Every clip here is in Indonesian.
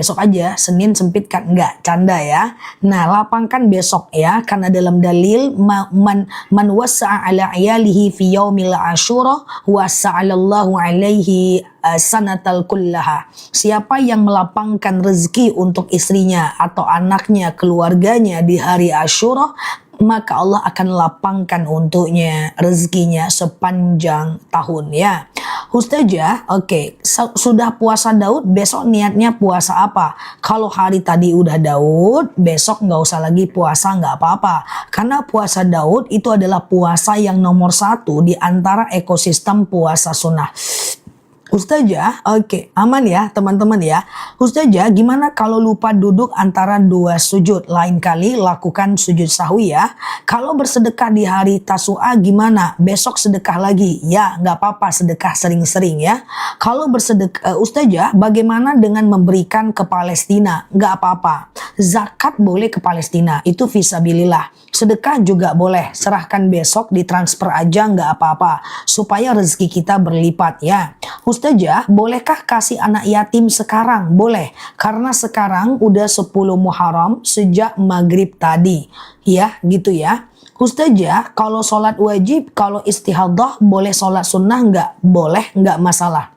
besok aja, Senin sempit kan? Enggak, canda ya. Nah, lapangkan besok ya, karena dalam dalil man wasa'a ala ayalihi fi yaumil asyura wasa'alallahu alaihi sanatal kullaha. Siapa yang melapangkan rezeki untuk istrinya atau anaknya, keluarganya di hari Asyura, maka Allah akan lapangkan untuknya rezekinya sepanjang tahun ya. Ustazah, oke, sudah puasa Daud, besok niatnya puasa apa? Kalau hari tadi udah Daud, besok nggak usah lagi puasa, nggak apa-apa. Karena puasa Daud itu adalah puasa yang nomor 1 di antara ekosistem puasa sunnah. Ustazah, oke, aman ya teman-teman ya. Ustazah, gimana kalau lupa duduk antara 2 sujud? Lain kali lakukan sujud sahwi ya. Kalau bersedekah di hari Tasu'a gimana? Besok sedekah lagi? Ya, nggak apa-apa, sedekah sering-sering ya. Kalau bersedekah, Ustazah, bagaimana dengan memberikan ke Palestina? Nggak apa-apa. Zakat boleh ke Palestina, itu fisabilillah. Sedekah juga boleh, serahkan besok, ditransfer aja, nggak apa-apa. Supaya rezeki kita berlipat ya. Ustazah, bolehkah kasih anak yatim sekarang? Boleh, karena sekarang udah 10 Muharram sejak maghrib tadi. Ya, gitu ya. Ustazah, kalau sholat wajib, kalau istihadah boleh sholat sunnah nggak? Boleh, nggak masalah.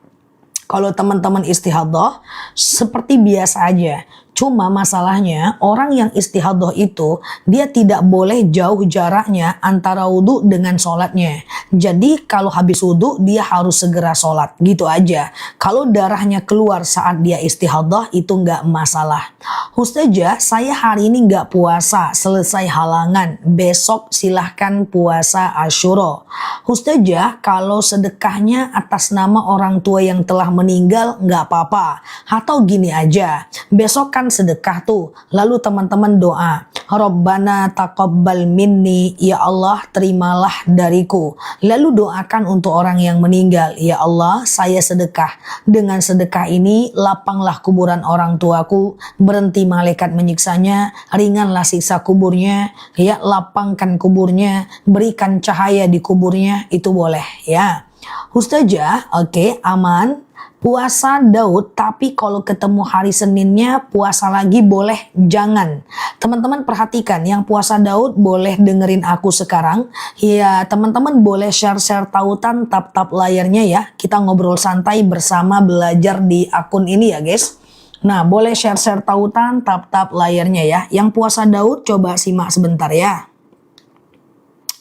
Kalau teman-teman istihadah, seperti biasa aja. Cuma masalahnya orang yang istihadah itu dia tidak boleh jauh jaraknya antara wudhu dengan sholatnya. Jadi kalau habis wudhu dia harus segera sholat, gitu aja. Kalau darahnya keluar saat dia istihadah itu nggak masalah. Ustazah, saya hari ini nggak puasa, selesai halangan. Besok silahkan puasa Asyura. Ustazah, kalau sedekahnya atas nama orang tua yang telah meninggal nggak apa-apa. Atau gini aja, besok kan sedekah tuh, lalu teman-teman doa, Rabbana taqabbal minni, ya Allah terimalah dariku. Lalu doakan untuk orang yang meninggal, ya Allah saya sedekah, dengan sedekah ini lapanglah kuburan orang tuaku, berhenti malaikat menyiksanya, ringanlah siksa kuburnya, ya lapangkan kuburnya, berikan cahaya di kuburnya, itu boleh ya. Ustazah, oke, aman. Puasa Daud, tapi kalau ketemu hari Seninnya puasa lagi boleh? Jangan. Teman-teman perhatikan, yang puasa Daud boleh dengerin aku sekarang. Ya, teman-teman boleh share-share tautan, tap-tap layarnya ya. Kita ngobrol santai bersama belajar di akun ini ya guys. Nah, boleh share-share tautan, tap-tap layarnya ya. Yang puasa Daud coba simak sebentar ya.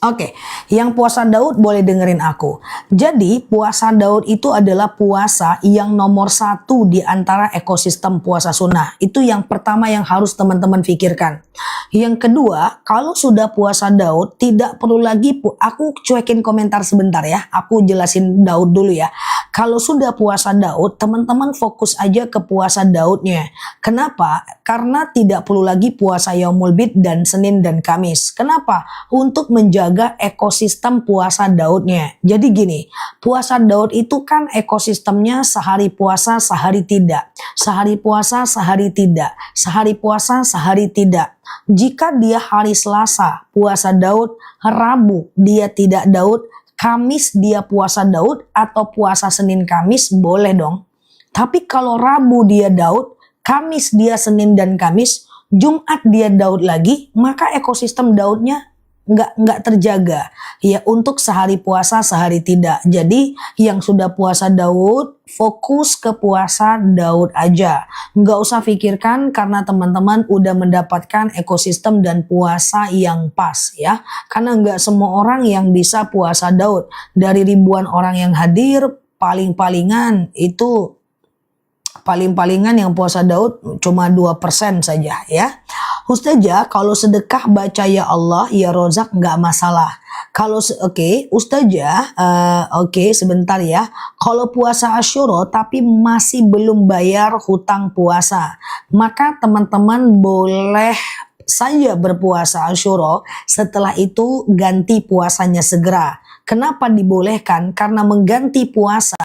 Oke, yang puasa Daud boleh dengerin aku. Jadi puasa Daud itu adalah puasa yang nomor 1 di antara ekosistem puasa sunnah. Itu yang pertama yang harus teman-teman pikirkan. Yang kedua, kalau sudah puasa Daud tidak perlu lagi, aku cuekin komentar sebentar ya. Aku jelasin Daud dulu ya. Kalau sudah puasa Daud, teman-teman fokus aja ke puasa Daudnya. Kenapa? Karena tidak perlu lagi puasa Yaumul Bid dan Senin dan Kamis. Kenapa? Untuk menjaga ekosistem puasa Daudnya. Jadi gini, puasa Daud itu kan ekosistemnya sehari puasa, sehari tidak. Sehari puasa, sehari tidak. Sehari puasa, sehari tidak. Jika dia hari Selasa puasa Daud, Rabu dia tidak Daud, Kamis dia puasa Daud, atau puasa Senin Kamis boleh dong. Tapi kalau Rabu dia Daud, Kamis dia Senin dan Kamis, Jumat dia Daud lagi, maka ekosistem Daudnya nggak terjaga ya, untuk sehari puasa sehari tidak. Jadi yang sudah puasa Daud fokus ke puasa Daud aja, nggak usah pikirkan, karena teman-teman udah mendapatkan ekosistem dan puasa yang pas ya. Karena nggak semua orang yang bisa puasa Daud. Dari ribuan orang yang hadir, paling-palingan yang puasa Daud cuma 2% saja ya. Ustazah, kalau sedekah baca ya Allah ya Rozak nggak masalah. Kalau Ustazah, sebentar ya. Kalau puasa Asyura tapi masih belum bayar hutang puasa, maka teman-teman boleh saja berpuasa Asyura, setelah itu ganti puasanya segera. Kenapa dibolehkan? Karena mengganti puasa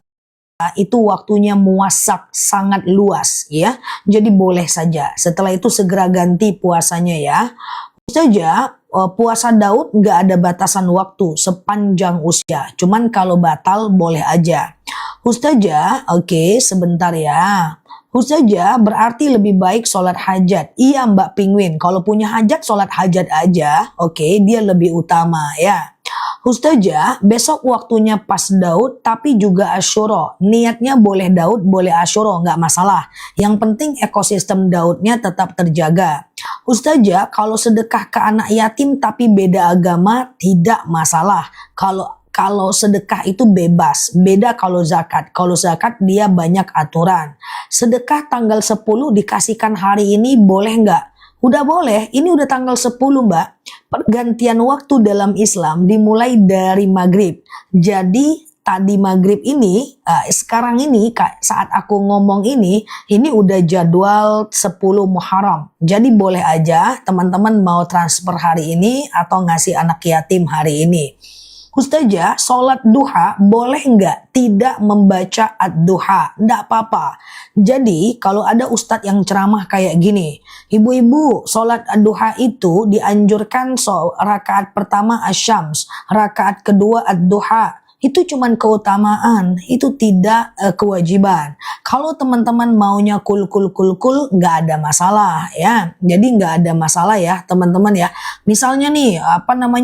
itu waktunya muasak, sangat luas ya. Jadi boleh saja. Setelah itu segera ganti puasanya ya. Saja puasa Daud nggak ada batasan waktu sepanjang usia. Cuman kalau batal boleh aja. Ustazah, sebentar ya. Ustazah, berarti lebih baik sholat hajat. Iya Mbak Penguin, kalau punya hajat sholat hajat aja, oke, dia lebih utama ya. Ustazah, besok waktunya pas Daud tapi juga Asyura. Niatnya boleh Daud, boleh Asyura, nggak masalah. Yang penting ekosistem Daudnya tetap terjaga. Ustazah, kalau sedekah ke anak yatim tapi beda agama tidak masalah. Kalau sedekah itu bebas, beda kalau zakat. Kalau zakat dia banyak aturan. Sedekah tanggal 10 dikasihkan hari ini boleh nggak? Udah boleh, ini udah tanggal 10 Mbak. Pergantian waktu dalam Islam dimulai dari maghrib. Jadi tadi maghrib ini, sekarang ini saat aku ngomong ini udah jadwal 10 Muharram. Jadi boleh aja teman-teman mau transfer hari ini atau ngasih anak yatim hari ini. Ustazah, sholat duha boleh nggak tidak membaca ad-duha? Nggak apa-apa. Jadi kalau ada ustadz yang ceramah kayak gini, ibu-ibu sholat ad-duha itu dianjurkan rakaat pertama asyams, rakaat kedua ad-duha. Itu cuman keutamaan, itu tidak kewajiban. Kalau teman-teman maunya kul nggak ada masalah ya. Jadi nggak ada masalah ya teman-teman ya. Misalnya nih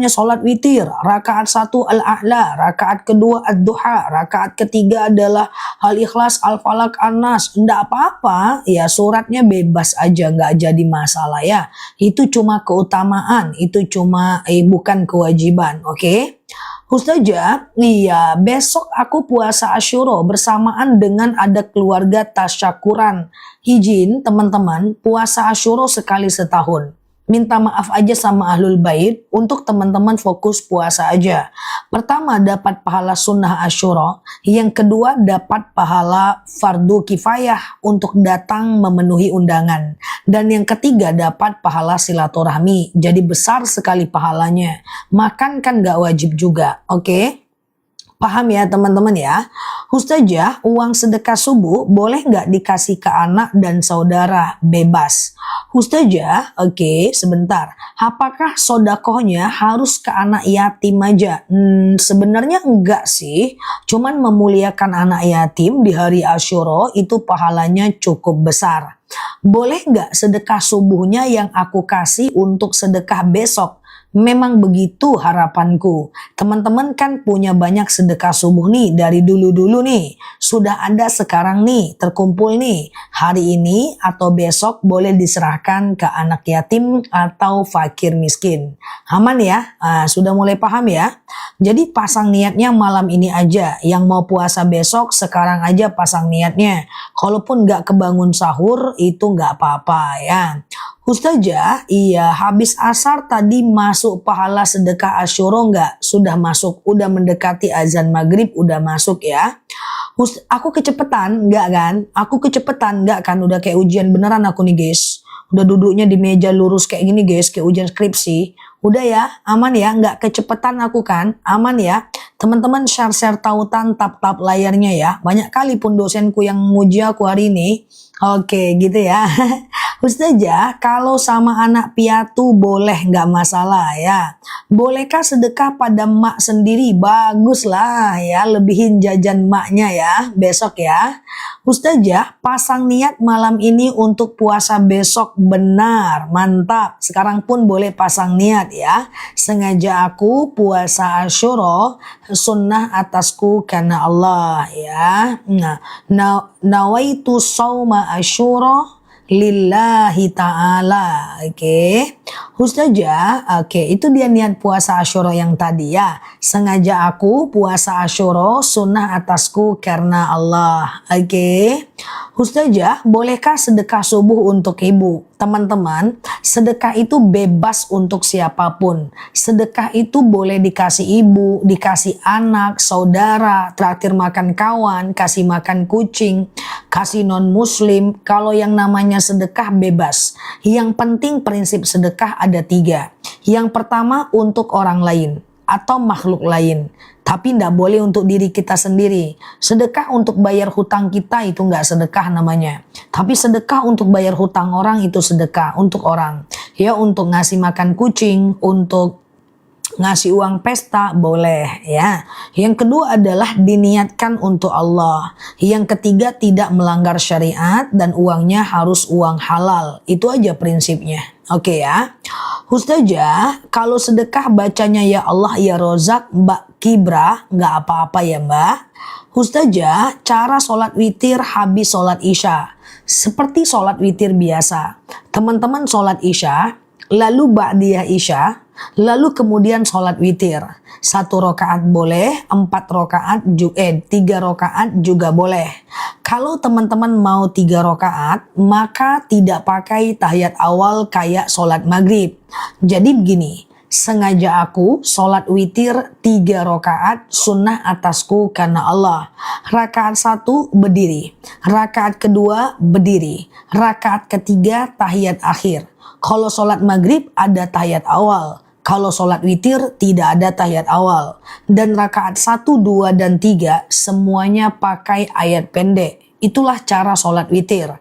sholat witir, rakaat 1 al-a'la, rakaat kedua ad-duha, rakaat ketiga adalah al-ikhlas, al-falak, an-nas. Nggak apa-apa ya, suratnya bebas aja, nggak jadi masalah ya. Itu cuma keutamaan, itu cuma bukan kewajiban, oke? Ustazah, iya besok aku puasa Asyura bersamaan dengan ada keluarga tasyakuran. Izin teman-teman, puasa Asyura sekali setahun. Minta maaf aja sama ahlul bait, untuk teman-teman fokus puasa aja. Pertama dapat pahala sunnah Asyura, yang kedua dapat pahala fardu kifayah untuk datang memenuhi undangan. Dan yang ketiga dapat pahala silaturahmi, jadi besar sekali pahalanya. Makan kan gak wajib juga, oke? Paham ya teman-teman ya. Ustazah, uang sedekah subuh boleh nggak dikasih ke anak dan saudara? Bebas. Ustazah, oke, sebentar. Apakah sodakohnya harus ke anak yatim aja? Sebenarnya enggak sih. Cuman memuliakan anak yatim di hari Asyura itu pahalanya cukup besar. Boleh nggak sedekah subuhnya yang aku kasih untuk sedekah besok? Memang begitu harapanku. Teman-teman kan punya banyak sedekah subuh nih dari dulu-dulu nih. Sudah ada sekarang nih, terkumpul nih. Hari ini atau besok boleh diserahkan ke anak yatim atau fakir miskin. Aman ya? Sudah mulai paham ya? Jadi pasang niatnya malam ini aja. Yang mau puasa besok sekarang aja pasang niatnya. Kalaupun nggak kebangun sahur itu nggak apa-apa ya. Ustazah, iya habis asar tadi masuk pahala sedekah Asyura nggak? Sudah masuk, udah mendekati azan maghrib udah masuk ya. Aku kecepetan nggak kan? Aku kecepetan nggak kan? Udah kayak ujian beneran aku nih guys. Udah duduknya di meja lurus kayak gini guys, kayak ujian skripsi. Udah ya, aman ya, nggak kecepetan aku kan? Aman ya. Teman-teman share-share tautan tap-tap layarnya ya. Banyak kali pun dosenku yang nguji aku hari ini. Oke gitu ya. Ustazah, kalau sama anak piatu boleh nggak masalah ya. Bolehkah sedekah pada mak sendiri? Bagus lah ya, lebihin jajan maknya ya besok ya. Ustazah, pasang niat malam ini untuk puasa besok, benar, mantap. Sekarang pun boleh pasang niat ya. Sengaja aku puasa Asyura, sunnah atasku karena Allah ya. Nawaitu sauma Asyura lillahi ta'ala. Oke. Ustazah, oke, itu dia niat puasa Asyura yang tadi ya. Sengaja aku puasa Asyura, sunnah atasku karena Allah. Oke. Ustazah, bolehkah sedekah subuh untuk ibu? Teman-teman, sedekah itu bebas untuk siapapun. Sedekah itu boleh dikasih ibu, dikasih anak, saudara, traktir makan kawan, kasih makan kucing, kasih non-muslim. Kalau yang namanya sedekah bebas. Yang penting prinsip sedekah ada 3. Yang pertama untuk orang lain atau makhluk lain. Tapi tidak boleh untuk diri kita sendiri. Sedekah untuk bayar hutang kita itu nggak sedekah namanya. Tapi sedekah untuk bayar hutang orang itu sedekah untuk orang. Ya untuk ngasih makan kucing, untuk Ngasih uang pesta boleh ya. Yang kedua adalah diniatkan untuk Allah. Yang ketiga tidak melanggar syariat dan uangnya harus uang halal. Itu aja prinsipnya. Oke ya. Ustazah, kalau sedekah bacanya ya Allah ya Rozak Mbak Kibra, nggak apa-apa ya Mbak. Ustazah, cara sholat witir habis sholat isya. Seperti sholat witir biasa. Teman-teman sholat isya, lalu ba'diyah isya, lalu kemudian sholat witir. 1 rakaat boleh, 4 rakaat, 3 rakaat juga boleh. Kalau teman-teman mau 3 rakaat, maka tidak pakai tahiyat awal kayak sholat maghrib. Jadi begini, sengaja aku sholat witir 3 rakaat sunnah atasku karena Allah. Rakaat 1 berdiri, rakaat kedua berdiri, rakaat ketiga tahiyat akhir. Kalau sholat maghrib ada tahiyat awal. Kalau sholat witir tidak ada tahiyat awal. Dan rakaat 1, 2, dan 3 semuanya pakai ayat pendek. Itulah cara sholat witir.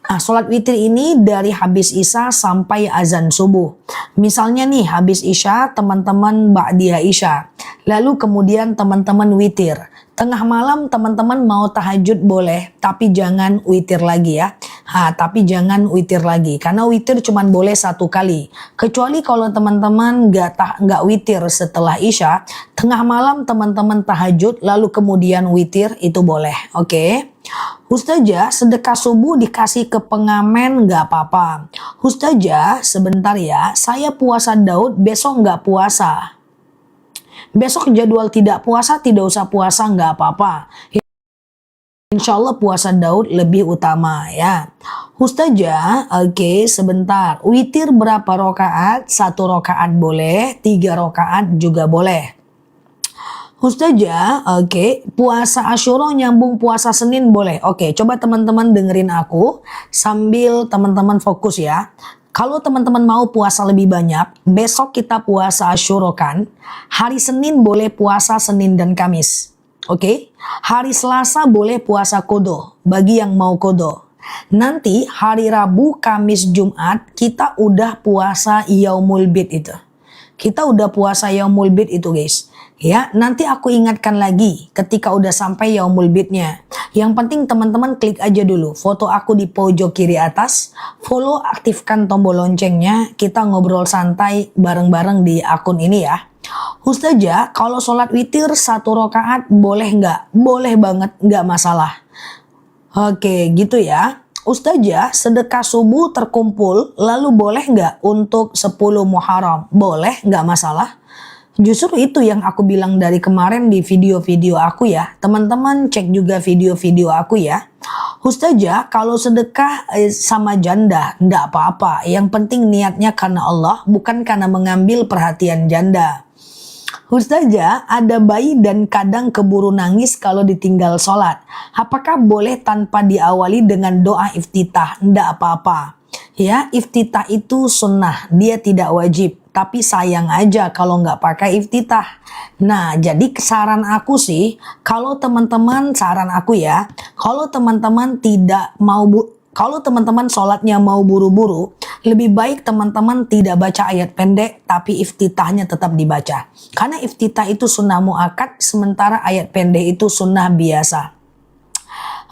Nah, sholat witir ini dari habis isya sampai azan subuh. Misalnya nih habis isya teman-teman ba'diyah isya. Lalu kemudian teman-teman witir. Tengah malam teman-teman mau tahajud boleh, tapi jangan witir lagi ya. Tapi jangan witir lagi, karena witir cuma boleh 1 kali. Kecuali kalau teman-teman nggak witir setelah isya, tengah malam teman-teman tahajud, lalu kemudian witir itu boleh. Oke? Ustazah, sedekah subuh dikasih ke pengamen nggak apa-apa. Ustazah, sebentar ya, saya puasa Daud, besok nggak puasa. Besok jadwal tidak puasa, tidak usah puasa, nggak apa-apa. Insya Allah puasa Daud lebih utama ya. Ustazah, oke, sebentar. Witir berapa rakaat? 1 rakaat boleh, 3 rakaat juga boleh. Ustazah, oke, puasa Asyura nyambung puasa Senin boleh. Oke, coba teman-teman dengerin aku sambil teman-teman fokus ya. Kalau teman-teman mau puasa lebih banyak, besok kita puasa Asyura kan. Hari Senin boleh puasa Senin dan Kamis. Oke, hari Selasa boleh puasa kodo bagi yang mau kodo. Nanti hari Rabu, Kamis, Jumat kita udah puasa Yaumul Bid itu. Kita udah puasa Yaumul Bid itu guys. Ya, nanti aku ingatkan lagi ketika udah sampai Yaumul Bidnya. Yang penting teman-teman klik aja dulu foto aku di pojok kiri atas, follow, aktifkan tombol loncengnya, kita ngobrol santai bareng-bareng di akun ini ya. Ustazah, kalau sholat witir 1 rakaat boleh nggak? Boleh banget, nggak masalah. Oke, gitu ya. Ustazah, sedekah subuh terkumpul, lalu boleh nggak untuk 10 Muharram? Boleh, nggak masalah. Justru itu yang aku bilang dari kemarin di video-video aku ya. Teman-teman cek juga video-video aku ya. Ustazah, kalau sedekah sama janda, nggak apa-apa. Yang penting niatnya karena Allah, bukan karena mengambil perhatian janda. Ustazah, ada bayi dan kadang keburu nangis kalau ditinggal sholat. Apakah boleh tanpa diawali dengan doa iftitah? Nggak apa-apa. Ya, iftitah itu sunnah, dia tidak wajib. Tapi sayang aja kalau nggak pakai iftitah. Nah, jadi saran aku sih, kalau teman-teman, saran aku ya, kalau teman-teman tidak mau kalau teman-teman sholatnya mau buru-buru, lebih baik teman-teman tidak baca ayat pendek, tapi iftitahnya tetap dibaca. Karena iftitah itu sunnah muakkad, sementara ayat pendek itu sunnah biasa.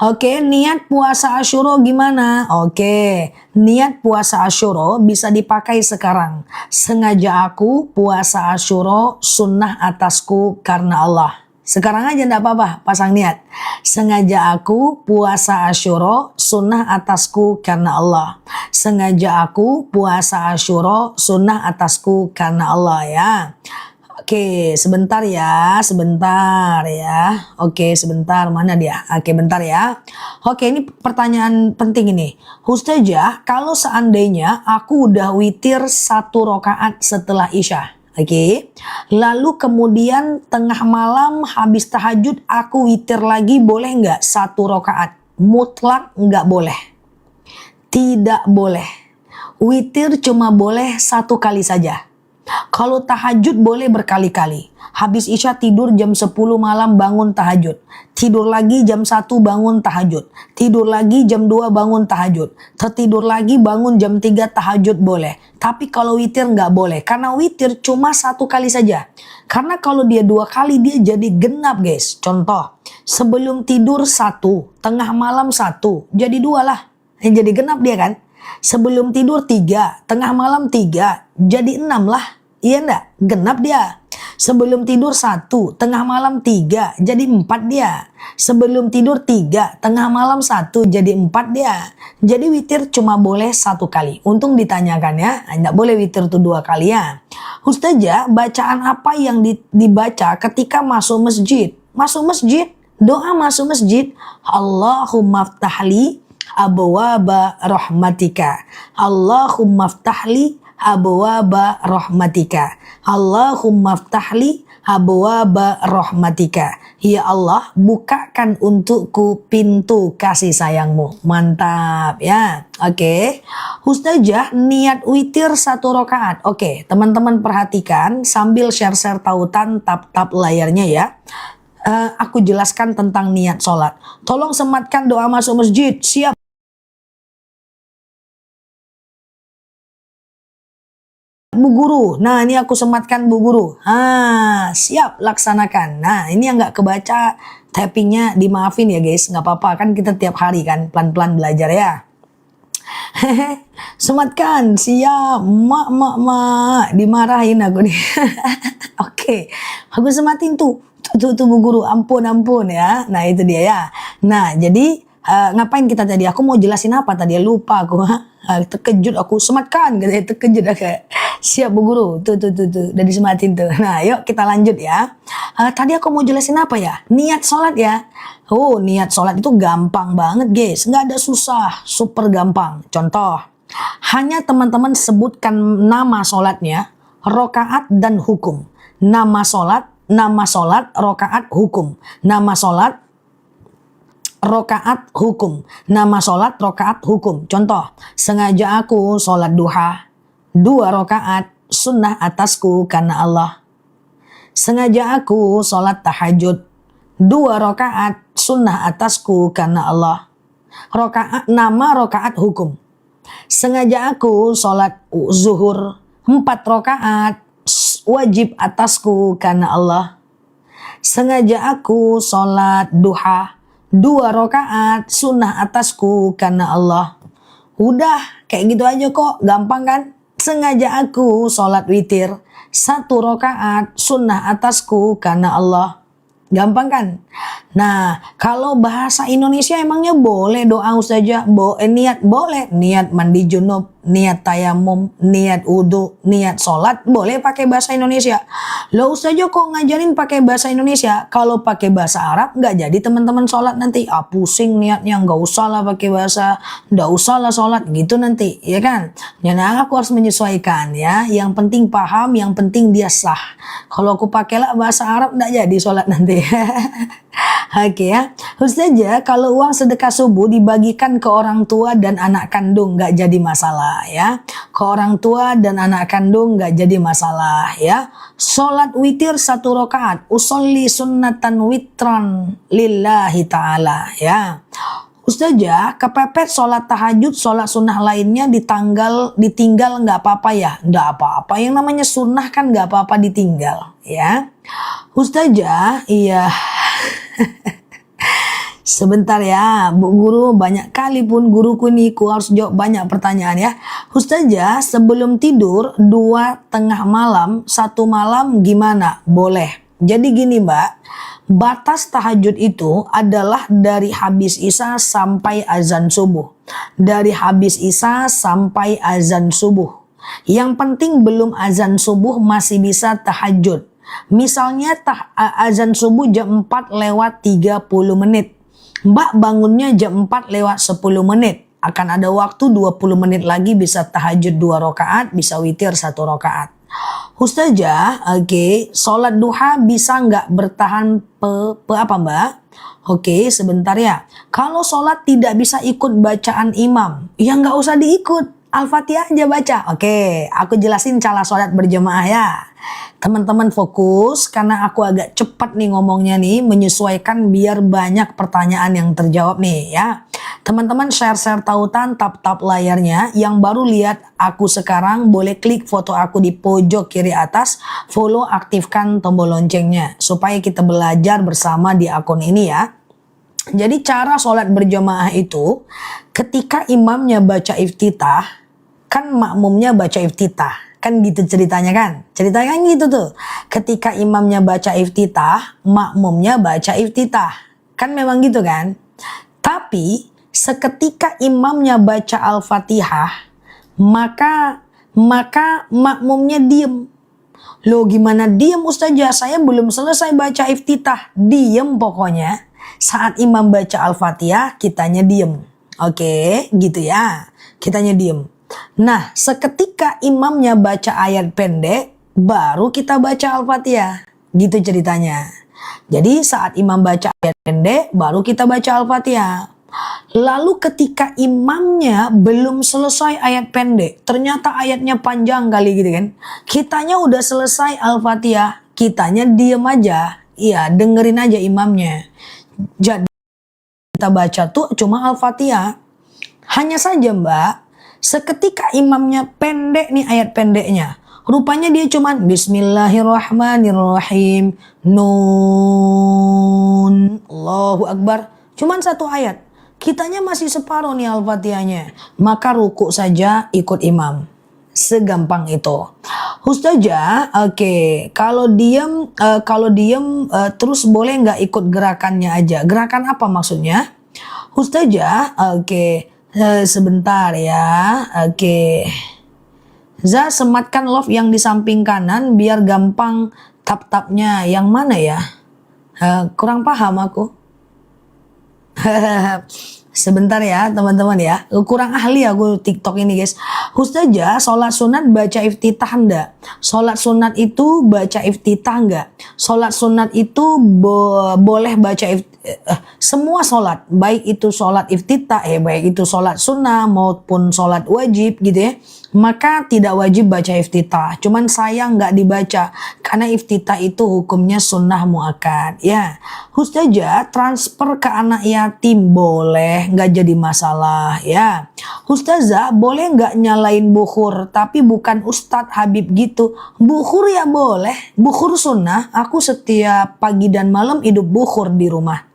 Oke, niat puasa Asyura gimana? Oke, niat puasa Asyura bisa dipakai sekarang. Sengaja aku puasa Asyura sunnah atasku karena Allah. Sekarang aja enggak apa-apa, pasang niat. Sengaja aku puasa Asyura sunnah atasku karena Allah. Sengaja aku puasa Asyura sunnah atasku karena Allah ya. Oke, sebentar ya, sebentar ya. Oke, sebentar, mana dia? Oke, bentar ya. Oke, ini pertanyaan penting ini. Ustazah, kalau seandainya aku udah witir 1 rakaat setelah isya. Oke, lalu kemudian tengah malam habis tahajud aku witir lagi, boleh nggak 1 rakaat? Mutlak nggak boleh. Tidak boleh. Witir cuma boleh 1 kali saja. Kalau tahajud boleh berkali-kali. Habis Isya tidur jam 10 malam bangun tahajud. Tidur lagi jam 1 bangun tahajud. Tidur lagi jam 2 bangun tahajud. Tertidur lagi bangun jam 3 tahajud boleh. Tapi kalau witir nggak boleh. Karena witir cuma 1 kali saja. Karena kalau dia 2 kali dia jadi genap guys. Contoh, sebelum tidur 1, tengah malam 1. Jadi 2 lah. Jadi genap dia kan. Sebelum tidur 3, tengah malam 3. Jadi 6 lah. Iya enggak? Genap dia. Sebelum tidur 1, tengah malam 3, jadi 4 dia. Sebelum tidur 3, tengah malam 1, jadi 4 dia. Jadi witir cuma boleh 1 kali. Untung ditanyakan ya, enggak boleh witir tuh 2 kali ya. Ustazah, bacaan apa yang dibaca ketika masuk masjid? Masuk masjid, doa masuk masjid. Allahumma ftahli abwaba rahmatika. Allahumma ftahli abwaba rahmatika. Allahumma ftahli abwaba rahmatika. Ya Allah, bukakan untukku pintu kasih sayangmu. Mantap ya. Oke. Ustazah, niat witir 1 rakaat. Oke, teman-teman perhatikan sambil share-share tautan tap-tap layarnya ya. Aku jelaskan tentang niat sholat. Tolong sematkan doa masuk masjid. Siap. Bu Guru, nah ini aku sematkan Bu Guru. Siap, laksanakan. Nah ini yang nggak kebaca typingnya dimaafin ya guys, nggak apa-apa kan kita tiap hari kan pelan-pelan belajar ya. Sematkan, siap, mak, dimarahin aku nih. Oke, aku sematin tuh Bu Guru, ampun ya. Nah itu dia ya. Nah jadi ngapain kita tadi? Aku mau jelasin apa tadi? Lupa aku. Terkejut aku, sematkan katanya, terkejut aku. Siap Bu Guru, tuh udah disematin tuh. Nah yuk kita lanjut ya. Tadi aku mau jelasin apa ya? Niat sholat ya. Oh, niat sholat itu gampang banget guys, nggak ada susah, super gampang. Contoh, hanya teman-teman sebutkan nama sholatnya, rokaat dan hukum. Nama sholat, rokaat, hukum. Nama sholat, rokaat, hukum. Nama sholat, rokaat, hukum. Contoh, sengaja aku sholat duha 2 rakaat, sunnah atasku karena Allah. Sengaja aku sholat tahajud 2 rakaat, sunnah atasku karena Allah. Nama rakaat hukum. Sengaja aku sholat zuhur 4 rakaat, wajib atasku karena Allah. Sengaja aku sholat duha 2 rakaat, sunnah atasku karena Allah. Udah kayak gitu aja kok, gampang kan? Sengaja aku sholat witir 1 rakaat, sunnah atasku karena Allah. Gampang kan? Nah, kalau bahasa Indonesia emangnya boleh doa Ustazah? Niat boleh. Niat mandi junub, niat tayamum, niat wudu, niat sholat, boleh pakai bahasa Indonesia. Loh Ustazah kok ngajarin pakai bahasa Indonesia? Kalau pakai bahasa Arab nggak jadi teman-teman sholat nanti. Pusing niatnya, nggak usah lah pakai bahasa, nggak usah lah sholat gitu nanti, ya kan? Jadi aku harus menyesuaikan ya. Yang penting paham, yang penting dia sah. Kalau aku pakailah bahasa Arab nggak jadi sholat nanti. Oke ya, Ustazah kalau uang sedekah subuh dibagikan ke orang tua dan anak kandung nggak jadi masalah ya. Ke orang tua dan anak kandung nggak jadi masalah ya. Sholat witir 1 rakaat, usolli sunnatan witran lillahi ta'ala ya. Ustazah, kepepet sholat tahajud, sholat sunnah lainnya ditinggal nggak apa-apa ya? Nggak apa-apa, yang namanya sunnah kan nggak apa-apa ditinggal ya. Ustazah, iya. Sebentar ya Bu Guru, banyak kali pun guruku nih ku harus jawab banyak pertanyaan ya. Ustazah, sebelum tidur 2 tengah malam, 1 malam gimana? Boleh. Jadi gini Mbak, batas tahajud itu adalah dari habis Isya sampai azan subuh. Dari habis Isya sampai azan subuh. Yang penting belum azan subuh masih bisa tahajud. Misalnya azan subuh jam 4 lewat 30 menit. Mbak bangunnya jam 4 lewat 10 menit. Akan ada waktu 20 menit lagi bisa tahajud 2 rakaat, bisa witir 1 rakaat. Ustazah, oke, sholat duha bisa nggak bertahan apa Mbak? Oke, sebentar ya. Kalau sholat tidak bisa ikut bacaan imam, ya nggak usah diikut. Al-Fatihah aja baca. Oke, aku jelasin cara sholat berjamaah ya. Teman-teman fokus karena aku agak cepat nih ngomongnya nih, menyesuaikan biar banyak pertanyaan yang terjawab nih ya. Teman-teman share-share tautan, tap-tap layarnya. Yang baru lihat aku sekarang boleh klik foto aku di pojok kiri atas, follow, aktifkan tombol loncengnya supaya kita belajar bersama di akun ini ya. Jadi cara sholat berjamaah itu ketika imamnya baca iftitah, kan makmumnya baca iftitah. Kan gitu ceritanya kan. Ceritanya kan gitu tuh. Ketika imamnya baca iftitah, makmumnya baca iftitah. Kan memang gitu kan. Tapi seketika imamnya baca Al-Fatihah, maka makmumnya diem. Loh gimana diem Ustazah? Saya belum selesai baca iftitah. Diem pokoknya. Saat imam baca Al-Fatihah, kitanya diem. Oke, gitu ya. Kitanya diem. Nah, seketika imamnya baca ayat pendek, baru kita baca Al-Fatihah. Gitu ceritanya. Jadi saat imam baca ayat pendek, baru kita baca Al-Fatihah. Lalu ketika imamnya belum selesai ayat pendek, ternyata ayatnya panjang kali gitu kan. Kitanya udah selesai Al-Fatihah, kitanya diem aja. Iya, dengerin aja imamnya. Jadi kita baca tuh cuma Al-Fatihah. Hanya saja Mbak, seketika imamnya pendek nih ayat pendeknya. Rupanya dia cuman Bismillahirrahmanirrahim. Nun. Allahu Akbar. Cuman satu ayat. Kitanya masih separuh nih Al-Fatihahnya. Maka ruku saja ikut imam. Segampang itu. Ustazah, oke. Kalau diem terus boleh nggak ikut gerakannya aja? Gerakan apa maksudnya? Ustazah, oke. Sebentar ya. Oke. Za, sematkan love yang di samping kanan biar gampang tap-tapnya. Yang mana ya? Kurang paham aku. Sebentar ya teman-teman ya. Kurang ahli aku TikTok ini guys. Ustazah, sholat sunat baca iftitah enggak? Sholat sunat itu baca iftitah enggak? Sholat sunat itu boleh baca semua sholat. Baik itu sholat iftitah, baik itu sholat sunnah maupun sholat wajib gitu ya. Maka tidak wajib baca iftitah. Cuman sayang nggak dibaca. Karena iftitah itu hukumnya sunnah muakkad. Ya, Ustazah, transfer ke anak yatim boleh, nggak jadi masalah. Ya, Ustazah, boleh nggak nyalain bukhur, tapi bukan Ustadz Habib gitu. Bukhur ya boleh. Bukhur sunnah. Aku setiap pagi dan malam hidup bukhur di rumah.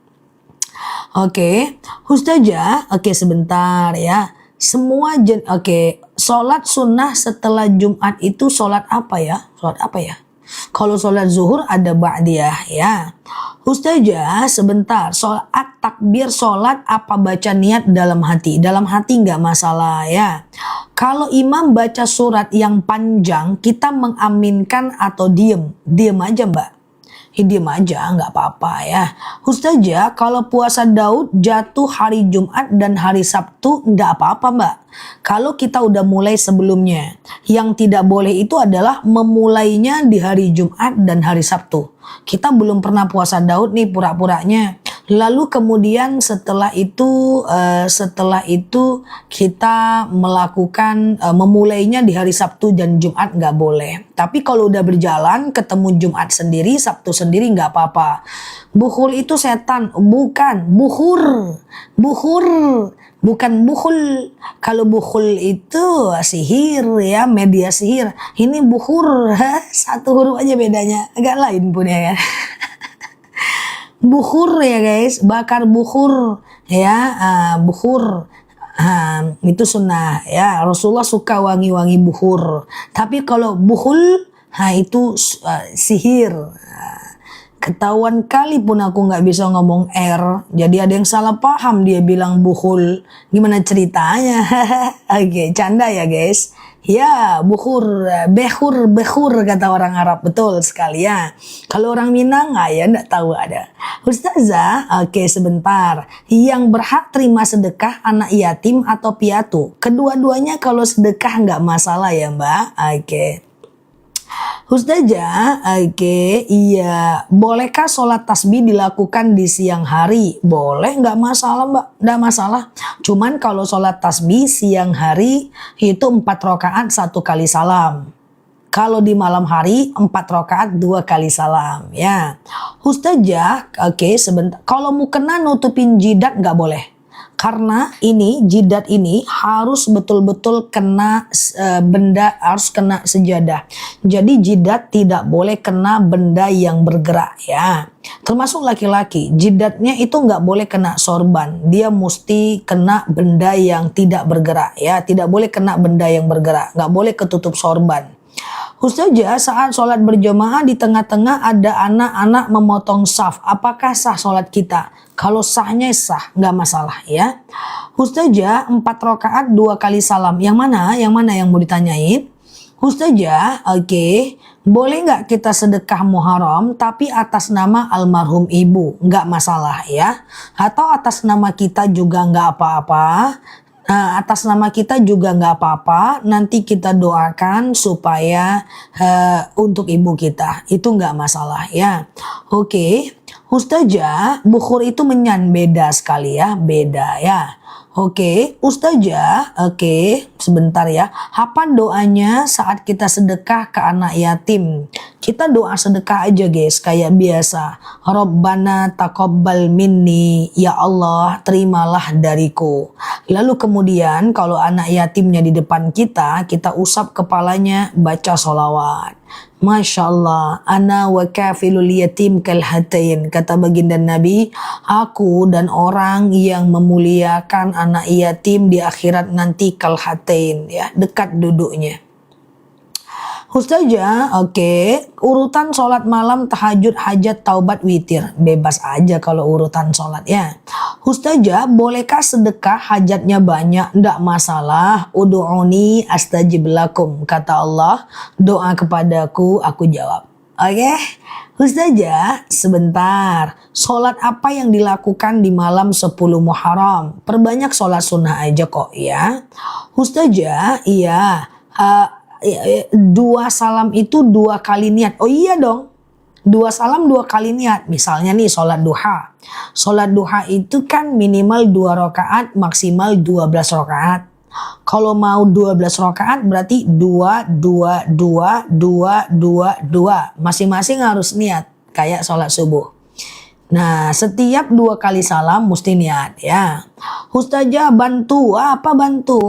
Oke, Ustazah, oke sebentar ya. Semua sholat sunnah setelah Jumat itu sholat apa ya? Sholat apa ya? Kalau sholat zuhur ada ba'diyah ya. Ustazah, sebentar. Sholat takbir sholat apa baca niat dalam hati? Dalam hati nggak masalah ya. Kalau imam baca surat yang panjang, kita mengaminkan atau diem? Diem aja Mbak. Diem aja nggak apa-apa ya. Ustazah, kalau puasa Daud jatuh hari Jumat dan hari Sabtu nggak apa-apa Mbak. Kalau kita udah mulai sebelumnya. Yang tidak boleh itu adalah memulainya di hari Jumat dan hari Sabtu. Kita belum pernah puasa Daud nih pura-puranya. Lalu kemudian setelah itu kita melakukan memulainya di hari Sabtu dan Jumat nggak boleh. Tapi kalau udah berjalan ketemu Jumat sendiri, Sabtu sendiri nggak apa-apa. Bukhul itu setan, bukan bukhur, bukan bukhul. Kalau bukhul itu sihir ya, media sihir. Ini bukhur, satu huruf aja bedanya, agak lain pun ya kan. Bukhur ya guys, bakar bukhur ya, bukhur itu sunnah ya. Rasulullah suka wangi-wangi bukhur. Tapi kalau bukhul itu sihir. Ketahuan kali pun aku nggak bisa ngomong R, jadi ada yang salah paham, dia bilang bukhul. Gimana ceritanya? Oke, canda ya guys. Ya, bukhur, bekhur kata orang Arab, betul sekali ya. Kalau orang Minang ya nggak tahu ada. Ustazah, oke sebentar. Yang berhak terima sedekah anak yatim atau piatu? Kedua-duanya kalau sedekah nggak masalah ya Mbak. Oke. Ustazah, oke, iya. Bolehkah sholat tasbih dilakukan di siang hari? Boleh, nggak masalah mbak, nggak masalah. Cuman kalau sholat tasbih siang hari itu 4 rakaat 1 kali salam. Kalau di malam hari 4 rakaat 2 kali salam. Ya, Ustazah, oke, sebentar. Kalau mau kena nutupin jidat nggak boleh. Karena ini jidat ini harus betul-betul kena benda, harus kena sejadah. Jadi jidat tidak boleh kena benda yang bergerak ya. Termasuk laki-laki, jidatnya itu nggak boleh kena sorban. Dia mesti kena benda yang tidak bergerak ya. Tidak boleh kena benda yang bergerak. Nggak boleh ketutup sorban. Ustazah, saat sholat berjamaah di tengah-tengah ada anak-anak memotong saf. Apakah sah sholat kita? Kalau sahnya sah, nggak masalah ya. Ustazah, 4 rakaat 2 kali salam. Yang mana? Yang mana yang mau ditanyain? Ustazah, oke. Boleh nggak kita sedekah Muharram tapi atas nama almarhum ibu? Nggak masalah ya. Atau atas nama kita juga nggak apa-apa. Nah, atas nama kita juga nggak apa-apa. Nanti kita doakan supaya untuk ibu kita. Itu nggak masalah ya. Oke. Ustazah, bukhur itu menyan beda sekali ya. Beda ya. Oke, Ustazah, oke, sebentar ya. Apa doanya saat kita sedekah ke anak yatim? Kita doa sedekah aja guys, kayak biasa. Rabbana taqabbal minni, ya Allah terimalah dariku. Lalu kemudian kalau anak yatimnya di depan kita usap kepalanya, baca sholawat. Masya Allah, ana wa kafilul yatim kal hatain, kata baginda Nabi, aku dan orang yang memuliakan anak yatim di akhirat nanti kal hatain, ya, dekat duduknya. Ustazah, oke, urutan sholat malam, tahajud, hajat, taubat, witir. Bebas aja kalau urutan sholat ya. Ustazah, bolehkah sedekah hajatnya banyak? Nggak masalah. Udu'uni astajib lakum. Kata Allah, doa kepadaku, aku jawab. Oke, Ustazah, sebentar. Sholat apa yang dilakukan di malam 10 Muharram? Perbanyak sholat sunnah aja kok ya. Ustazah, iya. 2 salam itu 2 kali niat. Oh iya dong. 2 salam 2 kali niat. Misalnya nih sholat duha. Sholat duha itu kan minimal 2 rakaat, maksimal 12 rakaat. Kalau mau 12 rakaat berarti 2, 2, 2, 2, 2, 2. Masing-masing harus niat. Kayak sholat subuh. Nah, setiap 2 kali salam mesti niat ya. Ustazah, bantu apa bantu?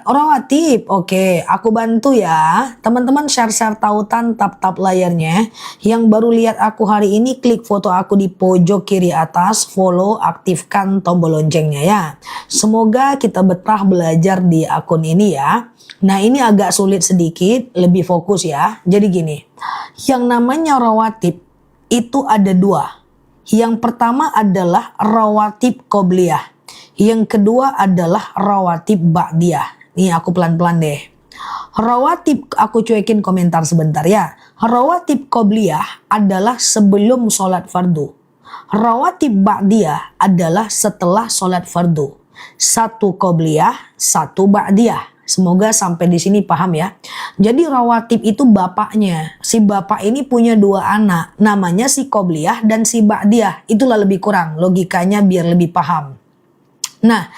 Rawatib. Oke, aku bantu ya. Teman-teman share-share tautan, tap-tap layarnya. Yang baru lihat aku hari ini, klik foto aku di pojok kiri atas, follow, aktifkan tombol loncengnya ya. Semoga kita betah belajar di akun ini ya. Nah, ini agak sulit sedikit, lebih fokus ya. Jadi gini, yang namanya rawatib itu ada 2. Yang pertama adalah rawatib qobliyah. Yang kedua adalah rawatib ba'diyah. Nih aku pelan-pelan deh. Rawatib, aku cuekin komentar sebentar ya. Rawatib qobliyah adalah sebelum sholat fardu. Rawatib ba'diyah adalah setelah sholat fardu. 1 qobliyah, 1 ba'diyah. Semoga sampai di sini paham ya. Jadi rawatib itu bapaknya. Si bapak ini punya 2 anak. Namanya si qobliyah dan si ba'diyah. Itulah lebih kurang logikanya biar lebih paham. Nah,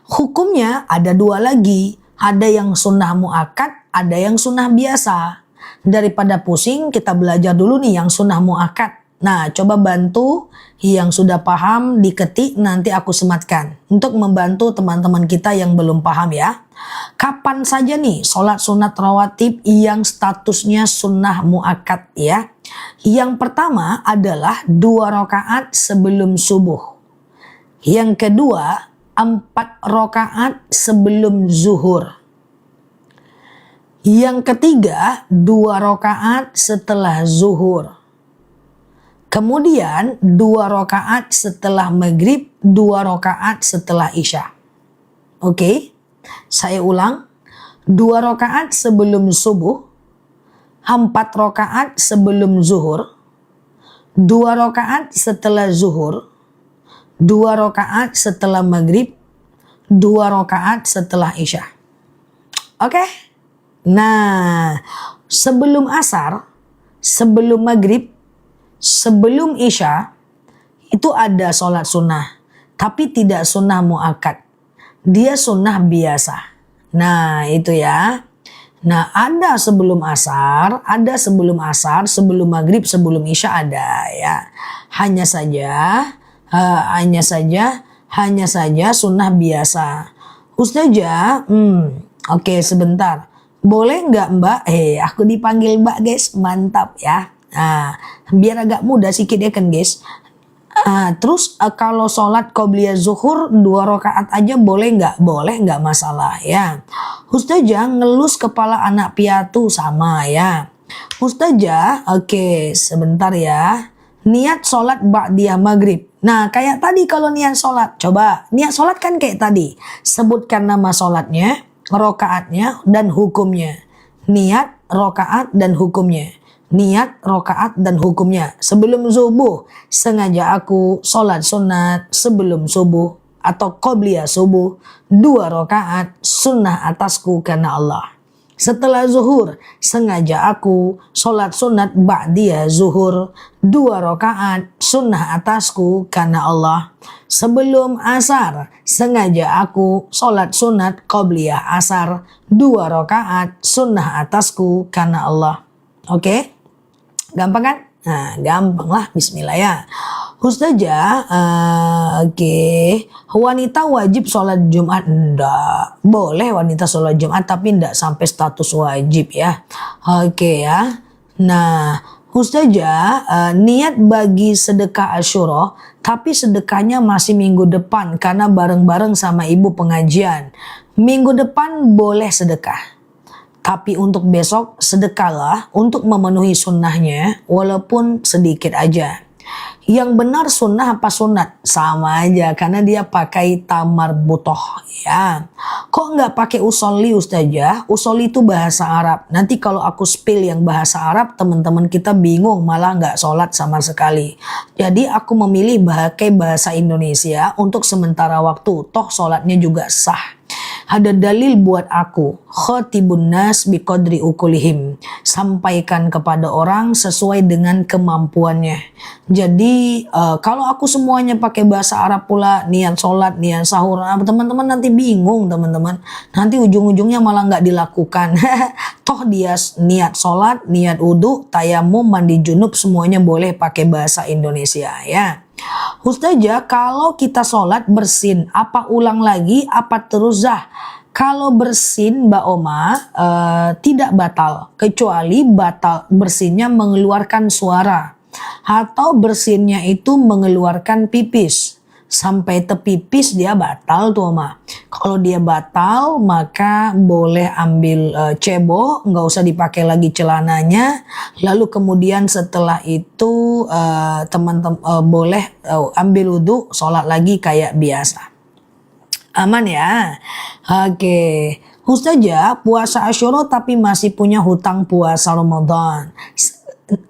hukumnya ada 2 lagi. Ada yang sunnah mu'akkad, ada yang sunnah biasa. Daripada pusing, kita belajar dulu nih yang sunnah mu'akkad. Nah, coba bantu yang sudah paham diketik, nanti aku sematkan. Untuk membantu teman-teman kita yang belum paham ya. Kapan saja nih sholat sunat rawatib yang statusnya sunnah mu'akkad ya. Yang pertama adalah 2 rakaat sebelum subuh. Yang kedua 4 rakaat sebelum zuhur. Yang ketiga 2 rakaat setelah zuhur. Kemudian 2 rakaat setelah maghrib, 2 rakaat setelah isya. Oke, saya ulang. 2 rakaat sebelum subuh, 4 rakaat sebelum zuhur, 2 rakaat setelah zuhur, 2 rakaat setelah maghrib, 2 rakaat setelah isya. Oke? Nah, sebelum asar, sebelum maghrib, sebelum isya, itu ada sholat sunnah. Tapi tidak sunnah muakkad. Dia sunnah biasa. Nah itu ya. Nah ada sebelum asar, sebelum maghrib, sebelum isya ada ya. Hanya saja sunnah biasa. Ustazah, oke sebentar. Boleh nggak Mbak? Aku dipanggil Mbak guys, mantap ya. Nah, biar agak mudah sedikit ya kan guys. Terus kalau sholat qobliyah zuhur 2 rakaat aja boleh nggak? Boleh, nggak masalah ya. Ustazah ngelus kepala anak piatu sama ya. Ustazah, oke sebentar ya. Niat sholat ba'diyah maghrib. Nah kayak tadi kalau niat sholat, coba niat sholat kan kayak tadi. Sebutkan nama sholatnya, rakaatnya dan hukumnya. Niat, rakaat dan hukumnya. Niat, rakaat dan hukumnya. Sebelum subuh, sengaja aku sholat sunat sebelum subuh atau qobliyah subuh 2 rakaat sunnah atasku karena Allah. Setelah zuhur, sengaja aku sholat sunat ba'diyah zuhur 2 rakaat sunnah atasku karena Allah. Sebelum asar, sengaja aku sholat sunat qobliyah asar 2 rakaat sunnah atasku karena Allah. Oke? Gampang kan? Nah, gampang lah. Bismillah ya. Ustazah, oke. Wanita wajib sholat Jumat? Enggak. Boleh wanita sholat Jumat, tapi enggak sampai status wajib ya. Oke ya. Nah, Ustazah, niat bagi sedekah Asyura, tapi sedekahnya masih minggu depan karena bareng-bareng sama ibu pengajian. Minggu depan boleh sedekah. Tapi untuk besok sedekahlah untuk memenuhi sunnahnya walaupun sedikit aja. Yang benar sunnah apa sunat? Sama aja karena dia pakai tamar butoh ya. Kok nggak pakai usolli Ustazah? Usolli itu bahasa Arab. Nanti kalau aku spill yang bahasa Arab teman-teman kita bingung malah nggak sholat sama sekali. Jadi aku memilih pakai bahasa Indonesia untuk sementara waktu. Toh sholatnya juga sah. Ada dalil buat aku, khatibun nas biqadri ukulihim, sampaikan kepada orang sesuai dengan kemampuannya. Jadi kalau aku semuanya pakai bahasa Arab pula, niat sholat, niat sahur, teman-teman nanti bingung teman-teman. Nanti ujung-ujungnya malah nggak dilakukan. Toh dia niat sholat, niat wudhu, tayamum, mandi junub semuanya boleh pakai bahasa Indonesia ya. Ustazah, kalau kita sholat bersin, apa ulang lagi, apa terus zah? Kalau bersin Mbak Oma tidak batal, kecuali batal bersinnya mengeluarkan suara. Atau bersinnya itu mengeluarkan pipis. Sampai tepipis dia batal tuh Oma. Kalau dia batal maka boleh ambil cebok, nggak usah dipakai lagi celananya. Lalu kemudian setelah itu teman-teman boleh ambil wudhu, sholat lagi kayak biasa. Aman ya? Oke. Ustazah puasa Asyura tapi masih punya hutang puasa Ramadan.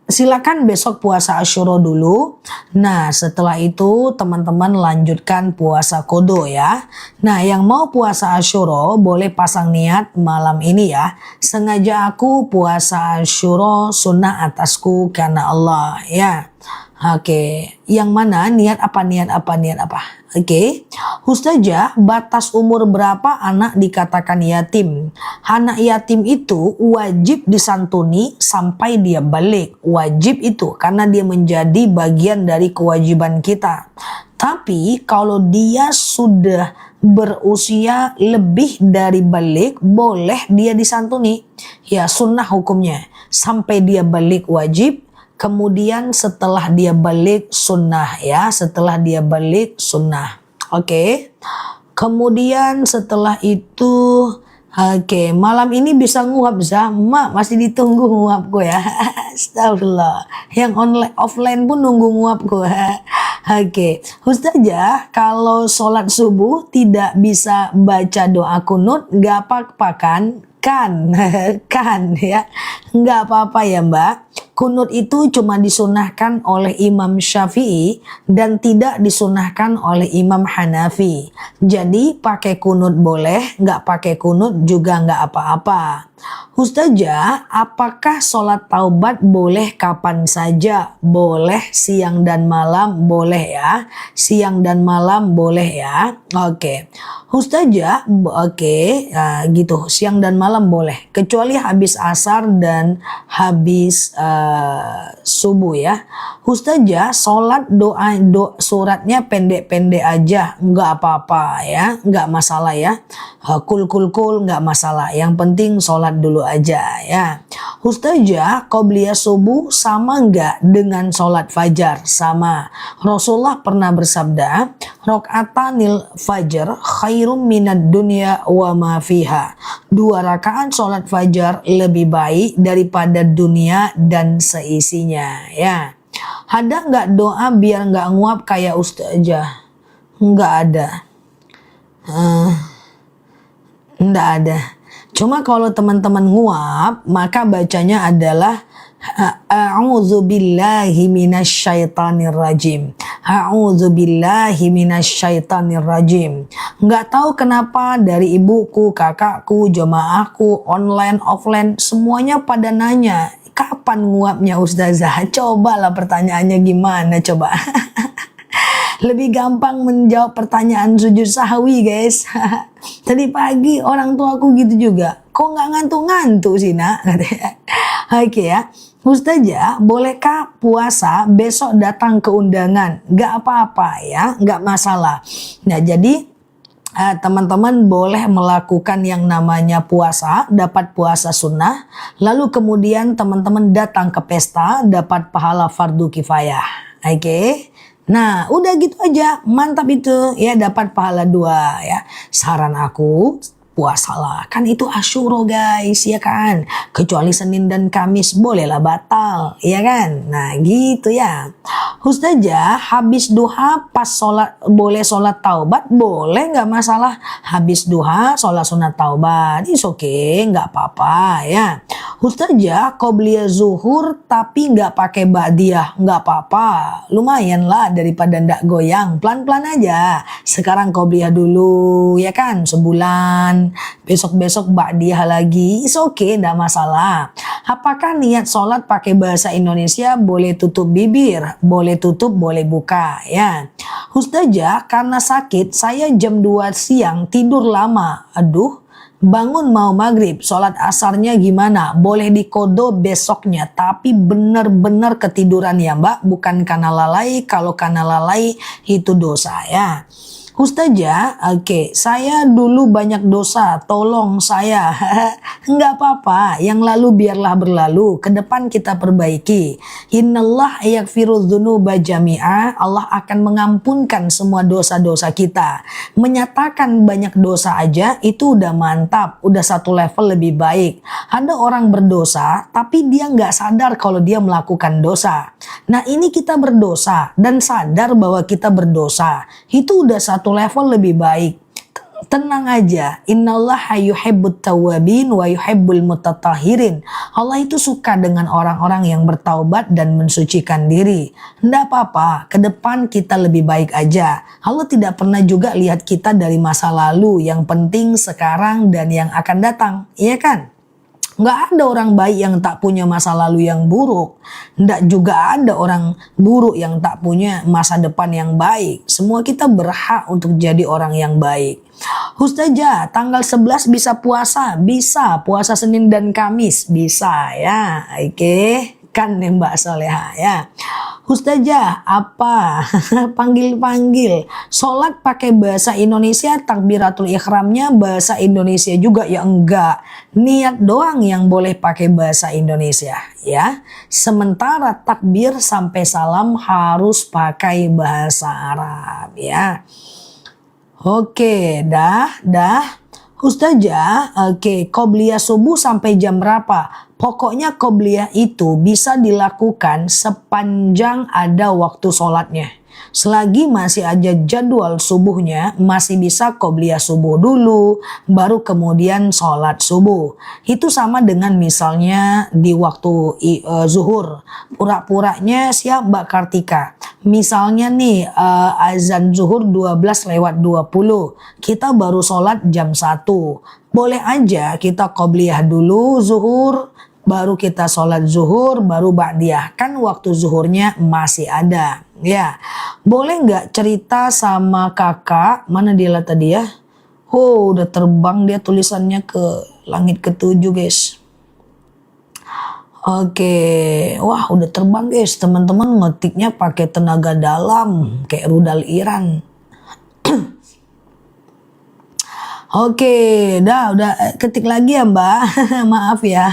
Silakan besok puasa Asyura dulu. Nah setelah itu teman-teman lanjutkan puasa Qadha ya. Nah yang mau puasa Asyura boleh pasang niat malam ini ya. Sengaja aku puasa Asyura sunnah atasku karena Allah ya. Oke, yang mana niat apa? Oke, Ustazah, batas umur berapa anak dikatakan yatim? Anak yatim itu wajib disantuni sampai dia balik. Wajib itu karena dia menjadi bagian dari kewajiban kita. Tapi kalau dia sudah berusia lebih dari balik, boleh dia disantuni. Ya sunnah hukumnya. Sampai dia balik wajib. Kemudian setelah dia balik sunnah ya, setelah dia balik sunnah. Oke. Kemudian setelah itu oke, malam ini bisa nguap sama, masih ditunggu nguapku ya. Astagfirullah. Yang online offline pun nunggu nguapku. Oke, Ustazah, kalau sholat subuh tidak bisa baca doa kunut, gak apa-apa kan ya, nggak apa-apa ya Mbak. Kunut itu cuma disunahkan oleh Imam Syafi'i dan tidak disunahkan oleh Imam Hanafi. Jadi pakai kunut boleh, nggak pakai kunut juga nggak apa-apa. Ustazah, apakah sholat taubat boleh kapan saja? Boleh siang dan malam, boleh ya. Siang dan malam boleh ya. Oke. Ustazah, oke, nah, gitu. Siang dan malam boleh. Kecuali habis asar dan habis subuh ya. Ustazah, sholat doa suratnya pendek-pendek aja, nggak apa-apa ya, nggak masalah ya. Kul nggak masalah. Yang penting sholat dulu aja ya. Ustazah, qobliyah subuh sama nggak dengan sholat fajar? Sama. Rasulullah pernah bersabda, rokaatanil fajar khairum minad dunya wa ma fiha. 2 rakaat sholat fajar lebih baik daripada dunia dan seisinya ya. Ada nggak doa biar nggak nguap kayak ustazah? Nggak ada. Nggak ada. Cuma kalau teman-teman nguap, maka bacanya adalah A'udzubillahi minasyaitonir rajim. A'udzubillahi minasyaitonir rajim. Nggak tahu kenapa dari ibuku, kakakku, jemaahku, online, offline, semuanya pada nanya, kapan nguapnya ustazah? Cobalah pertanyaannya gimana coba. Lebih gampang menjawab pertanyaan sujud sahwi guys. Tadi pagi orang tuaku gitu juga. Kok nggak ngantuk-ngantuk sih nak? Oke ya. Ustazah, bolehkah puasa besok datang ke undangan? Nggak apa-apa ya, nggak masalah. Nah jadi teman-teman boleh melakukan yang namanya puasa, dapat puasa sunnah. Lalu kemudian teman-teman datang ke pesta, dapat pahala fardu kifayah. Oke. Nah, udah gitu aja, mantap itu ya, dapat pahala 2 ya. Saran aku, puasalah, kan itu Asyura guys ya kan. Kecuali Senin dan Kamis bolehlah batal ya kan. Nah gitu ya. Ustazah, habis duha pas sholat boleh sholat taubat? Boleh, nggak masalah. Habis duha sholat sunat taubat, is okay, nggak apa-apa ya. Ustazah, qobliyah zuhur tapi nggak pakai ba'diyah, nggak apa-apa. Lumayan lah daripada ndak goyang, pelan-pelan aja. Sekarang qobliyah dulu ya kan, sebulan. Besok-besok ba'diyah lagi, is okay, ndak masalah. Apakah niat sholat pakai bahasa Indonesia boleh tutup bibir? Boleh tutup, boleh buka ya. Ustazah, karena sakit saya jam 2 siang tidur lama. Aduh, bangun mau maghrib, sholat asarnya gimana? Boleh dikodo besoknya, tapi benar-benar ketiduran ya mbak, bukan karena lalai. Kalau karena lalai itu dosa ya. Ustazah, oke, saya dulu banyak dosa, tolong saya. Enggak apa-apa, yang lalu biarlah berlalu, ke depan kita perbaiki. Innallah yaghfiru dzunuba jami'a, Allah akan mengampunkan semua dosa-dosa kita. Menyatakan banyak dosa aja itu udah mantap, udah satu level lebih baik. Ada orang berdosa, tapi dia nggak sadar kalau dia melakukan dosa. Nah ini kita berdosa dan sadar bahwa kita berdosa, itu udah satu level lebih baik. Tenang aja, innallaha yuhibbut tawwabin wa yuhibbul mutatahhirin. Allah itu suka dengan orang-orang yang bertaubat dan mensucikan diri. Nggak apa-apa, ke depan kita lebih baik aja. Allah tidak pernah juga lihat kita dari masa lalu, yang penting sekarang dan yang akan datang, iya kan? Nggak ada orang baik yang tak punya masa lalu yang buruk. Nggak juga ada orang buruk yang tak punya masa depan yang baik. Semua kita berhak untuk jadi orang yang baik. Ustazah, tanggal 11 bisa puasa? Bisa. Puasa Senin dan Kamis? Bisa ya. Oke. Kan nih Mbak Soleha ya. Ustazah, apa? Panggil-panggil. Sholat pakai bahasa Indonesia, takbiratul ikhramnya bahasa Indonesia juga ya? Enggak. Niat doang yang boleh pakai bahasa Indonesia ya. Sementara takbir sampai salam harus pakai bahasa Arab ya. Oke, dah. Ustazah, oke, qobliyah subuh sampai jam berapa? Pokoknya qobliyah itu bisa dilakukan sepanjang ada waktu sholatnya. Selagi masih aja jadwal subuhnya, masih bisa qobliyah subuh dulu, baru kemudian sholat subuh. Itu sama dengan misalnya di waktu zuhur, pura-puranya siap Mbak Kartika. Misalnya nih azan zuhur 12:20, kita baru sholat jam 1. Boleh aja kita qobliyah dulu zuhur, baru kita sholat zuhur, baru ba'diyah. Kan waktu zuhurnya masih ada. Ya, boleh nggak cerita sama kakak? Mana dia lah tadi ya? Oh, udah terbang dia tulisannya ke langit ketujuh, guys. Oke, wah udah terbang guys. Teman-teman ngetiknya pakai tenaga dalam, kayak rudal Iran. Oke, udah ketik lagi ya Mbak. Maaf ya.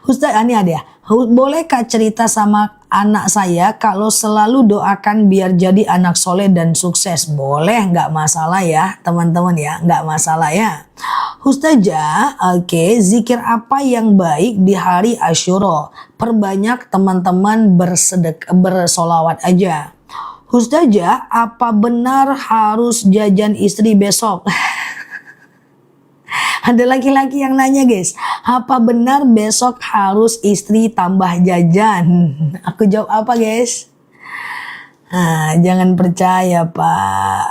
Ustaz, ini ada ya. Bolehkah cerita sama anak saya kalau selalu doakan biar jadi anak soleh dan sukses? Boleh, nggak masalah ya teman-teman ya, nggak masalah ya. Ustazah, oke, zikir apa yang baik di hari Asyura? Perbanyak teman-teman bersolawat aja. Ustazah, apa benar harus jajan istri besok? Ada laki-laki yang nanya guys, apa benar besok harus istri tambah jajan? Aku jawab apa guys? Jangan percaya Pak.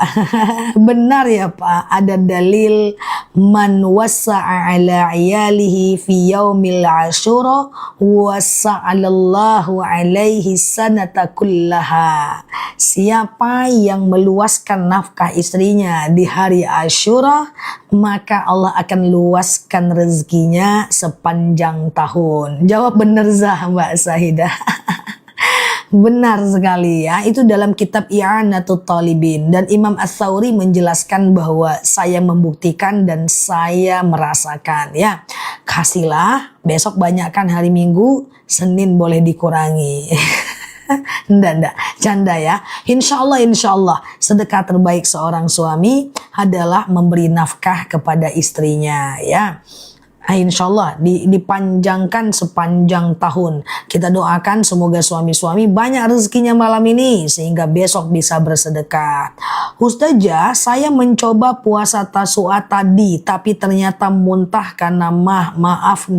Benar ya Pak, ada dalil man wassa'a ala iyalihi fi yaumil asyura wassa'alallahu alaihi sanata kullaha. Siapa yang meluaskan nafkah istrinya di hari Asyura, maka Allah akan luaskan rezekinya sepanjang tahun. Jawab benar Mbak Sahidah. Benar sekali ya, itu dalam kitab I'anatul Talibin, dan Imam Ats-Tsauri menjelaskan bahwa saya membuktikan dan saya merasakan ya. Kasihlah, besok banyakkan hari Minggu, Senin boleh dikurangi. Nggak, canda ya. Insya Allah sedekah terbaik seorang suami adalah memberi nafkah kepada istrinya ya. Insya Allah dipanjangkan sepanjang tahun. Kita doakan semoga suami-suami banyak rezekinya malam ini sehingga besok bisa bersedekah. Ustazah, saya mencoba puasa Tasu'a tadi tapi ternyata muntah karena maaf.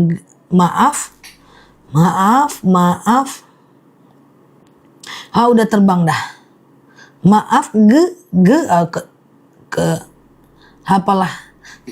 Udah terbang dah. Maaf apalah,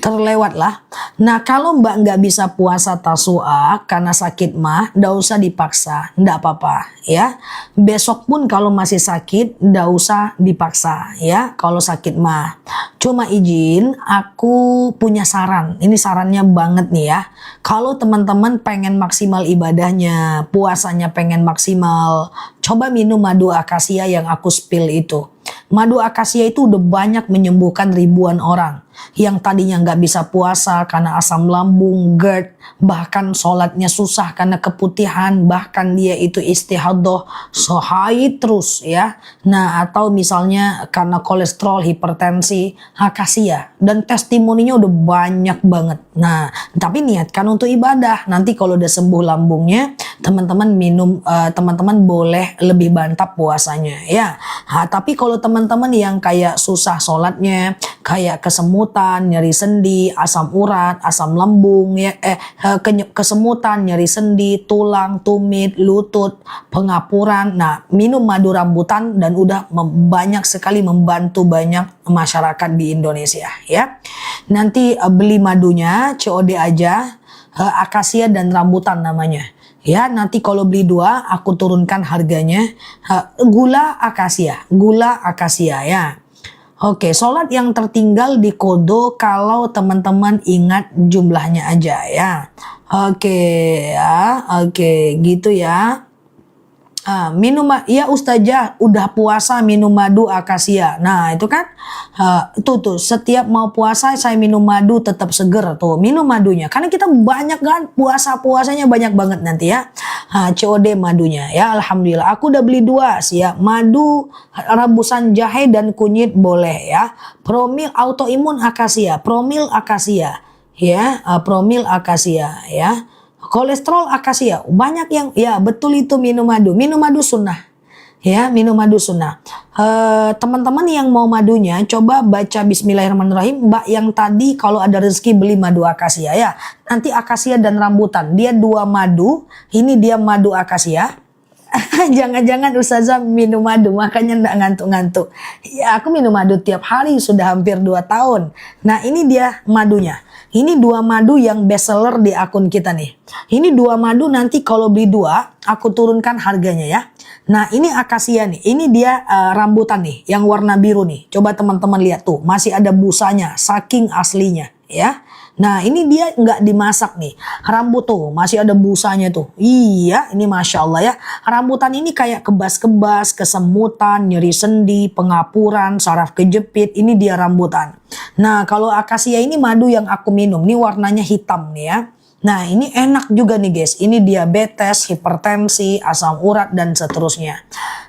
terlewat lah. Nah kalau Mbak nggak bisa puasa Tasu'a karena sakit mah, nggak usah dipaksa, nggak apa-apa ya. Besok pun kalau masih sakit, nggak usah dipaksa ya. Kalau sakit mah, cuma izin, aku punya saran. Ini sarannya banget nih ya. Kalau teman-teman pengen maksimal ibadahnya, puasanya pengen maksimal, coba minum madu akasia yang aku spill itu. Madu akasia itu udah banyak menyembuhkan ribuan orang yang tadinya nggak bisa puasa karena asam lambung, GERD, bahkan sholatnya susah karena keputihan, bahkan dia itu istihadah, haid terus ya. Nah atau misalnya karena kolesterol, hipertensi, akasia, dan testimoninya udah banyak banget. Nah tapi niatkan untuk ibadah. Nanti kalau udah sembuh lambungnya, teman-teman minum, teman-teman boleh lebih bantap puasanya ya. Tapi kalau teman-teman yang kayak susah sholatnya, kayak kesemutan, nyeri sendi, asam urat, asam lambung, ya, kesemutan, nyeri sendi, tulang, tumit, lutut, pengapuran. Nah, minum madu rambutan dan udah banyak sekali membantu banyak masyarakat di Indonesia ya. Nanti beli madunya COD aja, akasia dan rambutan namanya. Ya, nanti kalau beli 2 aku turunkan harganya. Gula akasia ya. Oke, sholat yang tertinggal di kodo kalau teman-teman ingat jumlahnya aja ya. Oke, gitu ya. Minum ya Ustazah udah puasa minum madu akasia. Nah itu kan tuh setiap mau puasa saya minum madu tetap seger tuh, minum madunya karena kita banyak kan puasanya banyak banget nanti ya. COD madunya ya, alhamdulillah aku udah beli 2 siap. Madu rebusan jahe dan kunyit boleh ya. Promil autoimun akasia, promil akasia ya, promil akasia ya. Kolesterol akasia, banyak yang ya betul itu minum madu sunnah Ya, minum madu sunnah. Teman-teman yang mau madunya, coba baca Bismillahirrahmanirrahim. Mbak yang tadi kalau ada rezeki beli madu akasia ya. Nanti akasia dan rambutan, dia dua madu. Ini dia madu akasia. Jangan-jangan Ustazah minum madu makanya nggak ngantuk-ngantuk. Ya, aku minum madu tiap hari sudah hampir 2 tahun. Nah, ini dia madunya. Ini 2 madu yang best seller di akun kita nih. Ini 2 madu, nanti kalau beli 2 aku turunkan harganya ya. Nah, ini akasia nih. Ini dia rambutan nih yang warna biru nih. Coba teman-teman lihat tuh, masih ada busanya saking aslinya ya. Nah, ini dia nggak dimasak nih. Rambut tuh masih ada busanya tuh. Iya, ini Masya Allah ya. Rambutan ini kayak kebas-kebas, kesemutan, nyeri sendi, pengapuran, saraf kejepit. Ini dia rambutan. Nah, kalau akasia ini madu yang aku minum. Ini warnanya hitam nih ya. Nah, ini enak juga nih guys. Ini diabetes, hipertensi, asam urat, dan seterusnya.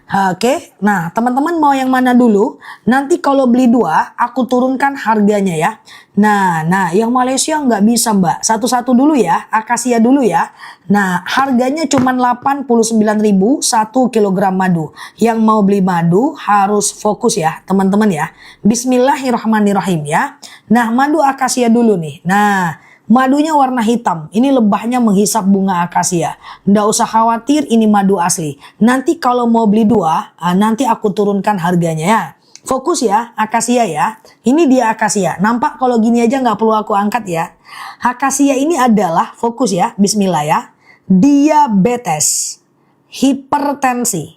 Oke, nah teman-teman mau yang mana dulu? Nanti kalau beli 2, aku turunkan harganya ya. Nah, yang Malaysia nggak bisa mbak. Satu-satu dulu ya, akasia dulu ya. Nah, harganya cuma 89.000 1 kilogram madu. Yang mau beli madu harus fokus ya teman-teman ya. Bismillahirrahmanirrahim ya. Nah, madu akasia dulu nih. Nah, madunya warna hitam. Ini lebahnya menghisap bunga akasia. Nggak usah khawatir, ini madu asli. Nanti kalau mau beli 2, nanti aku turunkan harganya ya. Fokus ya, akasia ya. Ini dia akasia. Nampak kalau gini aja nggak perlu aku angkat ya. Akasia ini adalah, fokus ya, bismillah ya. Diabetes, hipertensi,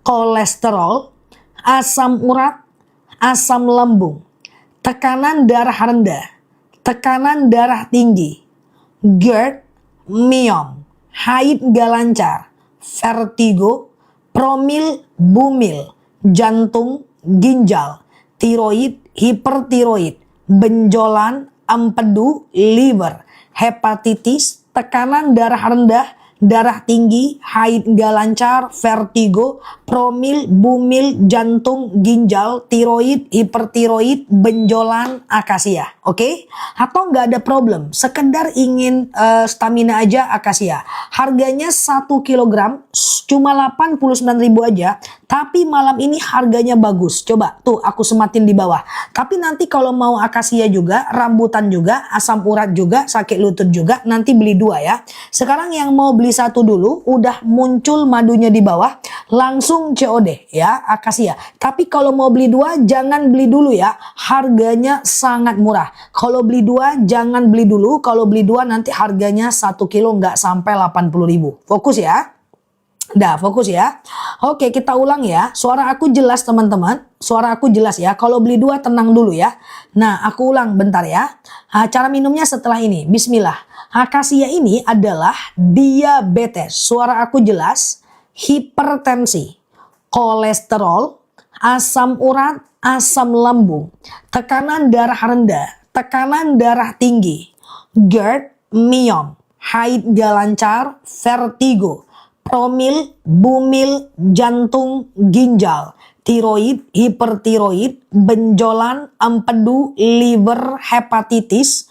kolesterol, asam urat, asam lambung, tekanan darah rendah, tekanan darah tinggi, GERD, myom, haid gak lancar, vertigo, promil, bumil, jantung, ginjal, tiroid, hipertiroid, benjolan, empedu, liver, hepatitis, tekanan darah rendah, darah tinggi, haid gak lancar, vertigo, promil, bumil, jantung, ginjal, tiroid, hipertiroid, benjolan, akasia. Oke? Atau nggak ada problem, sekedar ingin stamina aja, akasia. Harganya 1 kilogram cuma 89.000 aja, tapi malam ini harganya bagus. Coba tuh aku sematin di bawah. Tapi nanti kalau mau akasia juga, rambutan juga, asam urat juga, sakit lutut juga, nanti beli 2 ya. Sekarang yang mau beli 1 dulu, udah muncul madunya di bawah, langsung COD ya, akasia. Tapi kalau mau beli 2, jangan beli dulu ya, harganya sangat murah. Kalau beli 2, jangan beli dulu. Kalau beli 2 nanti harganya 1 kilo nggak sampai 80.000. Fokus ya. Dah, fokus ya. Oke, kita ulang ya. Suara aku jelas teman-teman. Suara aku jelas ya. Kalau beli 2 tenang dulu ya. Nah, aku ulang bentar ya. Cara minumnya setelah ini. Bismillah. Akasia ini adalah diabetes. Suara aku jelas. Hipertensi, kolesterol, asam urat, asam lambung, tekanan darah rendah, tekanan darah tinggi, GERD, myom, haid gak lancar, vertigo, promil, bumil, jantung, ginjal, tiroid, hipertiroid, benjolan, empedu, liver, hepatitis,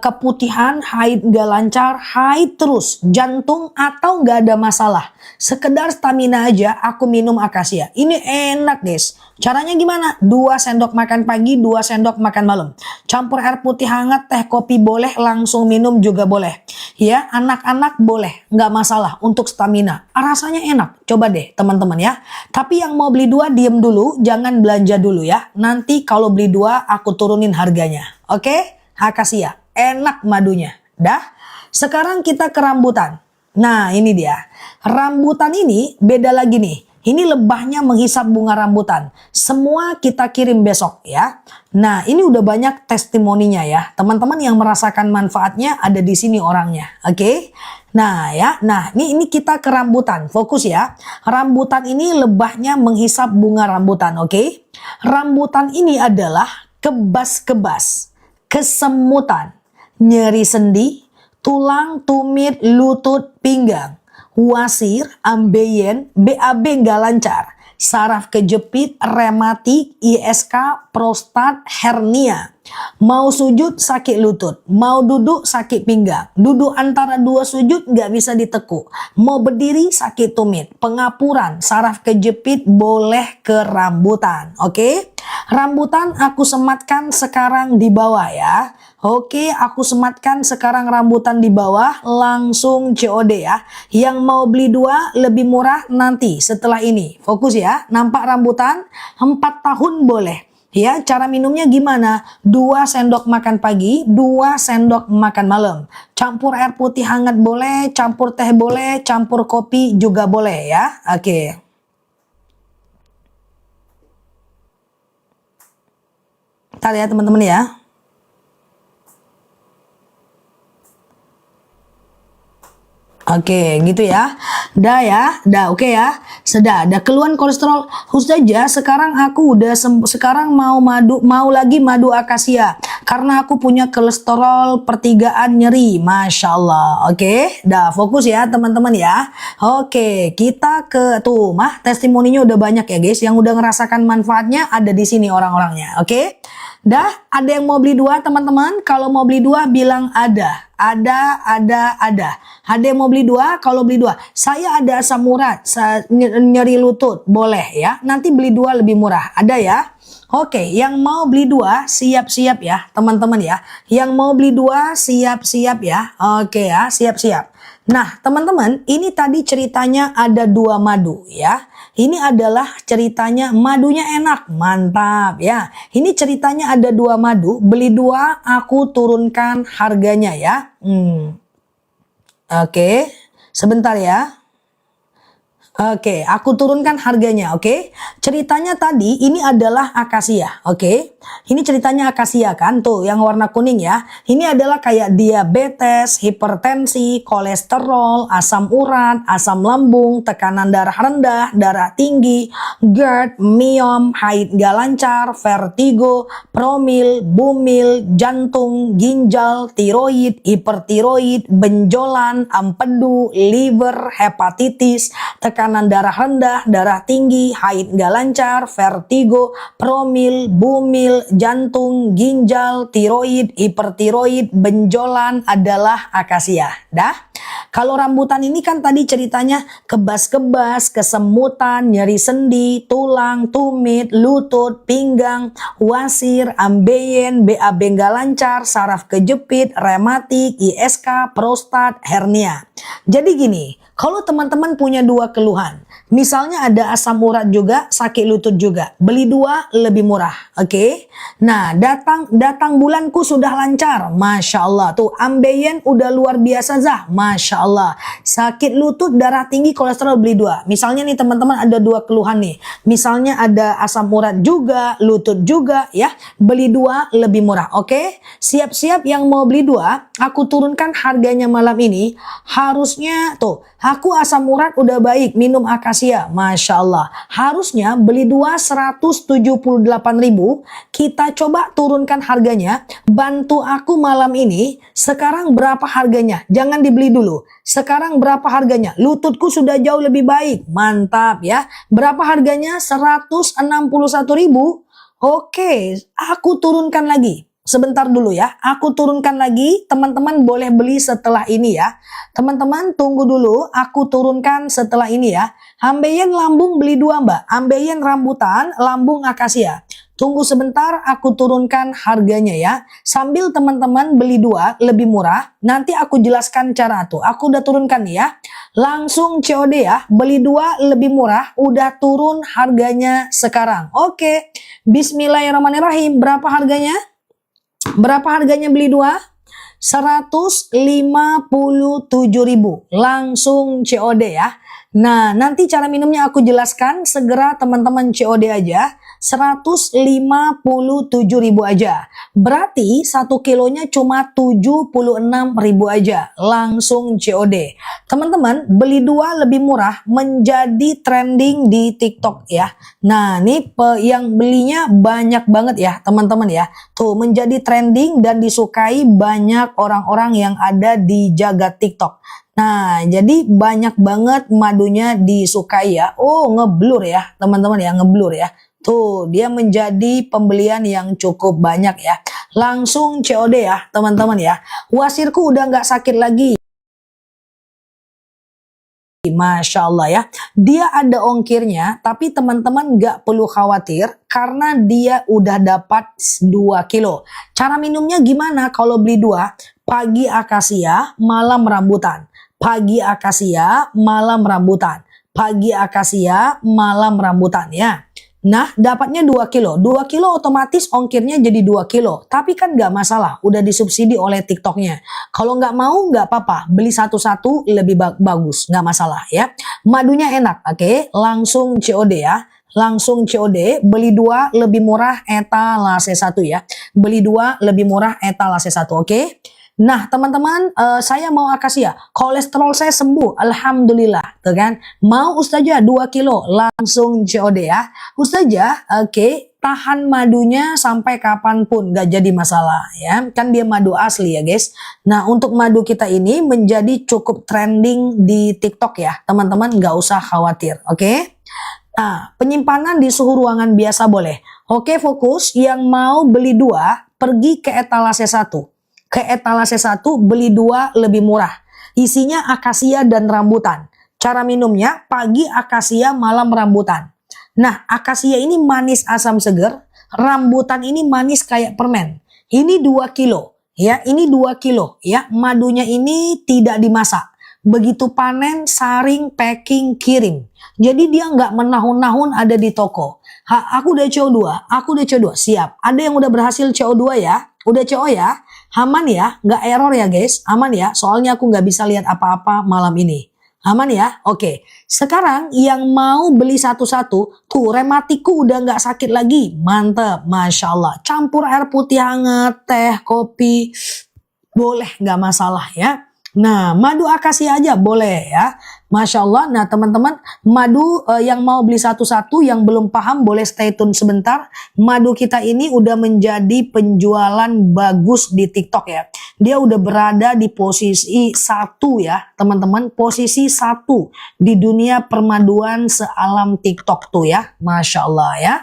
keputihan, haid gak lancar, haid terus, jantung atau gak ada masalah. Sekedar stamina aja aku minum akasia. Ini enak guys. Caranya gimana? 2 sendok makan pagi, 2 sendok makan malam. Campur air putih hangat, teh kopi boleh, langsung minum juga boleh. Ya, anak-anak boleh, nggak masalah untuk stamina. Rasanya enak, coba deh teman-teman ya. Tapi yang mau beli 2 diem dulu, jangan belanja dulu ya. Nanti kalau beli 2 aku turunin harganya. Oke? Akasia, enak madunya. Dah. Sekarang kita ke rambutan. Nah, ini dia. Rambutan ini beda lagi nih. Ini lebahnya menghisap bunga rambutan. Semua kita kirim besok ya. Nah, ini udah banyak testimoninya ya. Teman-teman yang merasakan manfaatnya ada di sini orangnya. Oke? Nah, ya. Nah, ini kita ke rambutan. Fokus ya. Rambutan ini lebahnya menghisap bunga rambutan, oke? Rambutan ini adalah kebas-kebas, kesemutan, nyeri sendi, tulang, tumit, lutut, pinggang, wasir, ambeien, BAB nggak lancar, saraf kejepit, rematik, ISK, prostat, hernia. Mau sujud sakit lutut, mau duduk sakit pinggang, duduk antara dua sujud nggak bisa ditekuk, mau berdiri sakit tumit, pengapuran, saraf kejepit, boleh ke rambutan. Oke, rambutan aku sematkan sekarang di bawah ya. Oke, aku sematkan sekarang rambutan di bawah, langsung COD ya. Yang mau beli 2 lebih murah nanti setelah ini. Fokus ya, nampak rambutan 4 tahun boleh. Ya, cara minumnya gimana? 2 sendok makan pagi, 2 sendok makan malam. Campur air putih hangat boleh, campur teh boleh, campur kopi juga boleh ya. Oke. Ntar ya teman-teman ya. Oke, gitu ya. Dah oke ya. Sudah, ada keluhan kolesterol. Ustazah, sekarang aku udah sekarang mau lagi madu akasia karena aku punya kolesterol pertigaan nyeri. Masya Allah. Oke, dah fokus ya teman-teman ya. Oke, kita ke tuh mah testimoninya udah banyak ya guys. Yang udah ngerasakan manfaatnya ada di sini orang-orangnya. Oke. Dah, ada yang mau beli 2 teman-teman? Kalau mau beli 2 bilang ada. Ada. Ada yang mau beli 2? Kalau beli 2. Saya ada asam urat, nyeri lutut. Boleh ya. Nanti beli 2 lebih murah. Ada ya. Oke, yang mau beli 2 siap-siap ya teman-teman ya. Yang mau beli 2 siap-siap ya. Oke ya, siap-siap. Nah teman-teman, ini tadi ceritanya ada 2 madu ya. Ini adalah ceritanya madunya enak, mantap ya. Ini ceritanya ada 2 madu, beli 2 aku turunkan harganya ya. Oke, sebentar ya. Oke, aku turunkan harganya, oke. Ceritanya tadi ini adalah akasia, oke. Ini ceritanya akasia kan, tuh yang warna kuning ya. Ini adalah kayak diabetes, hipertensi, kolesterol, asam urat, asam lambung, tekanan darah rendah, darah tinggi, GERD, miom, haid gak lancar, vertigo, promil, bumil, jantung, ginjal, tiroid, hipertiroid, benjolan, empedu, liver, hepatitis, tekanan darah rendah, darah tinggi, haid gak lancar, vertigo, promil, bumil, jantung, ginjal, tiroid, hipertiroid, benjolan adalah akasia. Dah? Kalau rambutan ini kan tadi ceritanya kebas-kebas, kesemutan, nyeri sendi, tulang, tumit, lutut, pinggang, wasir, ambeien, BAB gak lancar, saraf kejepit, rematik, ISK, prostat, hernia. Jadi gini, kalau teman-teman punya 2 keluhan, misalnya ada asam urat juga, sakit lutut juga, beli 2 lebih murah, oke? Nah, datang bulanku sudah lancar, Masya Allah. Tuh, ambeien udah luar biasa Zah, Masya Allah. Sakit lutut, darah tinggi, kolesterol beli 2. Misalnya nih teman-teman ada 2 keluhan nih. Misalnya ada asam urat juga, lutut juga ya, beli 2 lebih murah, oke? Siap-siap yang mau beli 2, aku turunkan harganya malam ini, harusnya tuh, aku asam urat udah baik, minum akasia, Masya Allah. Harusnya beli 2 178.000, kita coba turunkan harganya. Bantu aku malam ini, sekarang berapa harganya? Jangan dibeli dulu. Sekarang berapa harganya? Lututku sudah jauh lebih baik, mantap ya. Berapa harganya? 161.000. Oke, aku turunkan lagi. Sebentar dulu ya, aku turunkan lagi, teman-teman boleh beli setelah ini ya. Teman-teman tunggu dulu, aku turunkan setelah ini ya. Ambeien lambung beli 2 mbak, ambeien rambutan, lambung akasia. Tunggu sebentar, aku turunkan harganya ya. Sambil teman-teman beli 2 lebih murah, nanti aku jelaskan cara tuh. Aku udah turunkan nih ya. Langsung COD ya, beli 2 lebih murah, udah turun harganya sekarang. Oke, bismillahirrahmanirrahim, berapa harganya? Berapa harganya beli 2? 157.000. Langsung COD ya. Nah, nanti cara minumnya aku jelaskan. Segera teman-teman COD aja. 157.000 aja. Berarti 1 kilonya cuma 76.000 aja. Langsung COD. Teman-teman, beli 2 lebih murah menjadi trending di TikTok ya. Nah, ini yang belinya banyak banget ya, teman-teman ya. Tuh, menjadi trending dan disukai banyak orang-orang yang ada di jagat TikTok. Nah, jadi banyak banget madunya disukai ya. Oh, ngeblur ya, teman-teman ya, ngeblur ya. Tuh, dia menjadi pembelian yang cukup banyak ya. Langsung COD ya, teman-teman ya. Wasirku udah nggak sakit lagi. Masya Allah ya, dia ada ongkirnya, tapi teman-teman nggak perlu khawatir karena dia udah dapat 2 kilo. Cara minumnya gimana kalau beli 2? Pagi akasia, malam rambutan. Pagi akasia, malam rambutan. Pagi akasia, malam rambutan ya. Nah, dapatnya 2 kilo. 2 kilo otomatis ongkirnya jadi 2 kilo. Tapi kan nggak masalah, udah disubsidi oleh TikToknya. Kalau nggak mau, nggak apa-apa. Beli satu-satu lebih bagus, nggak masalah ya. Madunya enak, oke? Langsung COD ya. Langsung COD, beli 2 lebih murah etalase 1 ya. Beli 2 lebih murah etalase 1, oke? Nah, teman-teman, saya mau akasia. Kolesterol saya sembuh, alhamdulillah, tuh kan? Mau Ustazah 2 kilo, langsung COD ya. Ustazah, oke, tahan madunya sampai kapanpun, gak jadi masalah ya. Kan dia madu asli ya guys. Nah, untuk madu kita ini menjadi cukup trending di TikTok ya. Teman-teman gak usah khawatir, oke? Nah, penyimpanan di suhu ruangan biasa boleh. Oke, fokus. Yang mau beli 2, pergi ke etalase 1. Ke etalase 1 beli 2 lebih murah. Isinya akasia dan rambutan. Cara minumnya pagi akasia, malam rambutan. Nah, akasia ini manis asam seger, rambutan ini manis kayak permen. Ini 2 kilo ya, ini 2 kilo ya. Madunya ini tidak dimasak. Begitu panen, saring, packing, kirim. Jadi dia nggak menahun-nahun ada di toko. Aku udah CO2, aku udah CO2, siap. Ada yang udah berhasil CO2 ya? Udah CO ya? Aman ya? Nggak error ya guys? Aman ya? Soalnya aku nggak bisa lihat apa-apa malam ini. Aman ya? Oke. Sekarang yang mau beli satu-satu, tuh rematiku udah nggak sakit lagi. Mantep, Masya Allah. Campur air putih hangat, teh, kopi, boleh nggak masalah ya. Nah, madu akasia aja boleh ya. Masya Allah. Nah, teman-teman, madu yang mau beli satu-satu, yang belum paham boleh stay tune sebentar. Madu kita ini udah menjadi penjualan bagus di TikTok ya. Dia udah berada di posisi 1 ya, teman-teman. Posisi 1 di dunia permaduan sealam TikTok tuh ya. Masya Allah ya.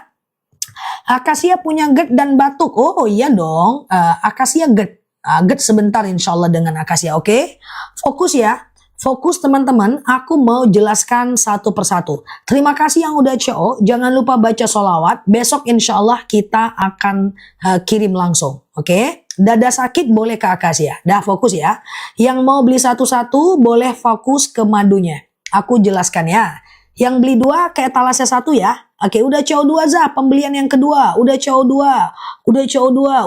Akasia punya GERD dan batuk. Oh iya dong, akasia GERD. GERD sebentar insya Allah dengan akasia, oke? Fokus ya. Fokus teman-teman, aku mau jelaskan satu persatu. Terima kasih yang udah CO, jangan lupa baca sholawat. Besok insya Allah kita akan kirim langsung, oke? Dada sakit boleh ke akasia, dah fokus ya. Yang mau beli satu-satu boleh fokus ke madunya. Aku jelaskan ya. Yang beli 2 ke etalase 1 ya. Oke, udah CO2 Zah, pembelian yang kedua. Udah CO2,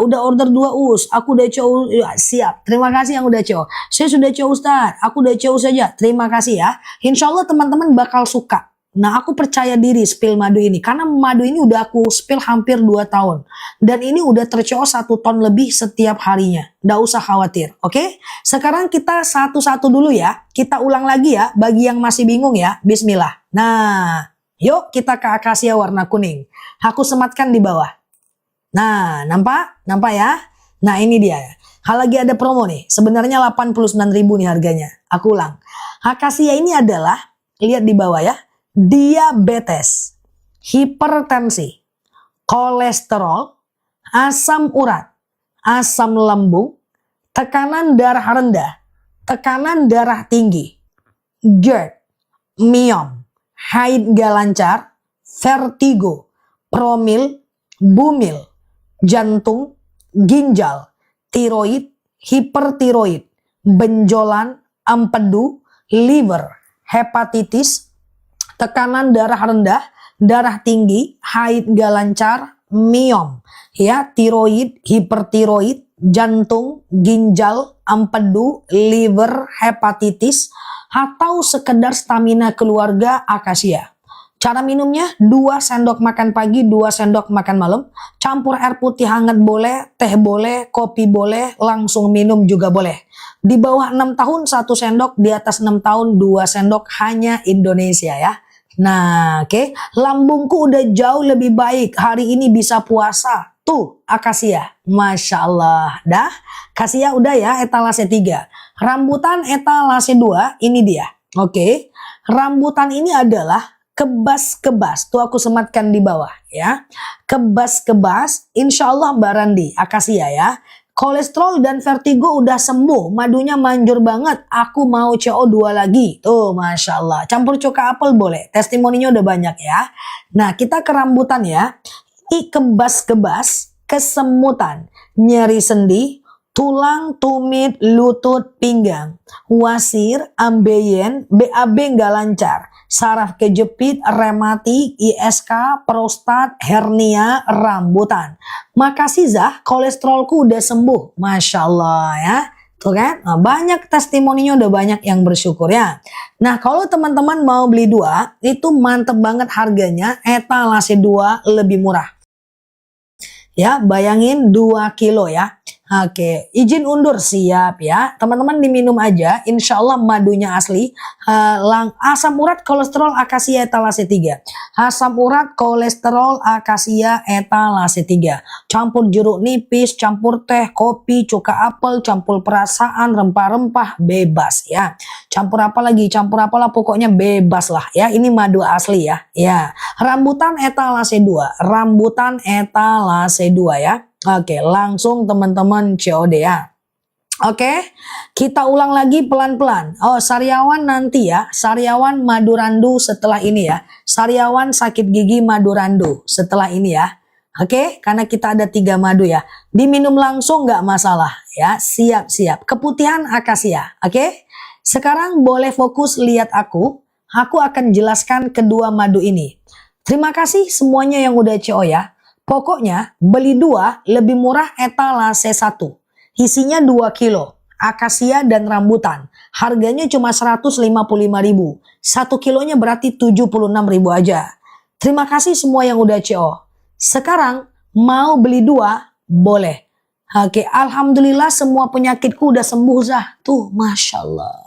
udah order 2 us. Aku udah CO, ya, siap. Terima kasih yang udah CO. Saya sudah CO Ustaz, aku udah CO saja. Terima kasih ya. Insya Allah teman-teman bakal suka. Nah, aku percaya diri spill madu ini. Karena madu ini udah aku spill hampir 2 tahun. Dan ini udah terco 1 ton lebih setiap harinya. Nggak usah khawatir, oke? Sekarang kita satu-satu dulu ya. Kita ulang lagi ya, bagi yang masih bingung ya. Bismillah. Nah, yuk kita ke akasia warna kuning. Aku sematkan di bawah. Nah, nampak? Nampak ya? Nah, ini dia. Lagi ada promo nih. Sebenarnya 89.000 nih harganya. Aku ulang. Akasia ini adalah, lihat di bawah ya. Diabetes, hipertensi, kolesterol, asam urat, asam lambung, tekanan darah rendah, tekanan darah tinggi, GERD, miom, haid gak lancar, vertigo, promil, bumil, jantung, ginjal, tiroid, hipertiroid, benjolan, empedu, liver, hepatitis, tekanan darah rendah, darah tinggi, haid gak lancar, miom, ya, tiroid, hipertiroid, jantung, ginjal, empedu, liver, hepatitis, atau sekedar stamina keluarga akasia. Cara minumnya 2 sendok makan pagi, 2 sendok makan malam. Campur air putih hangat boleh, teh boleh, kopi boleh, langsung minum juga boleh. Di bawah 6 tahun 1 sendok, di atas 6 tahun 2 sendok, hanya Indonesia ya. Nah, oke. Lambungku udah jauh lebih baik. Hari ini bisa puasa. Tuh, akasia. Masya Allah. Dah, akasia udah ya, etalase 3. Rambutan etalase 2, ini dia. Oke. Rambutan ini adalah kebas-kebas, tuh aku sematkan di bawah ya. Kebas-kebas, insya Allah Mbak Randi, akasia ya. Kolesterol dan vertigo udah sembuh, madunya manjur banget. Aku mau CO2 lagi, tuh Masya Allah. Campur cuka apel boleh, testimoninya udah banyak ya. Nah kita ke rambutan ya. Kebas-kebas, kesemutan, nyeri sendi, tulang, tumit, lutut, pinggang, wasir, ambeien, BAB nggak lancar, saraf kejepit, rematik, ISK, prostat, hernia, rambutan. Makasih Zah, kolesterolku udah sembuh. Masya Allah ya. Tuh kan, nah, banyak testimoninya udah banyak yang bersyukur ya. Nah kalau teman-teman mau beli 2, itu mantep banget harganya, etalase 2 lebih murah. Ya, bayangin 2 kilo ya. Oke, izin undur siap ya. Teman-teman diminum aja, insya Allah madunya asli. Asam urat kolesterol akasia etalase 3. Asam urat kolesterol akasia etalase 3. Campur jeruk nipis, campur teh, kopi, cuka apel, campur perasaan, rempah-rempah, bebas ya. Campur apa lagi? Campur apalah pokoknya bebas lah ya. Ini madu asli ya. Ya, rambutan etalase 2. Rambutan etalase 2 ya. Oke, langsung teman-teman COD ya. Oke, kita ulang lagi pelan-pelan. Oh, sariawan nanti ya. Sariawan Madurandu setelah ini ya. Sariawan sakit gigi Madurandu setelah ini ya. Oke, karena kita ada 3 madu ya. Diminum langsung nggak masalah ya. Siap-siap. Keputihan akasia. Oke, sekarang boleh fokus lihat aku. Aku akan jelaskan kedua madu ini. Terima kasih semuanya yang udah CO ya. Pokoknya beli 2 lebih murah etalase 1. Isinya 2 kilo. Akasia dan rambutan. Harganya cuma 155.000. 1 kilonya berarti 76.000 aja. Terima kasih semua yang udah CO. Sekarang mau beli 2 boleh. Oke, alhamdulillah semua penyakitku udah sembuh Zah. Tuh, Masya Allah.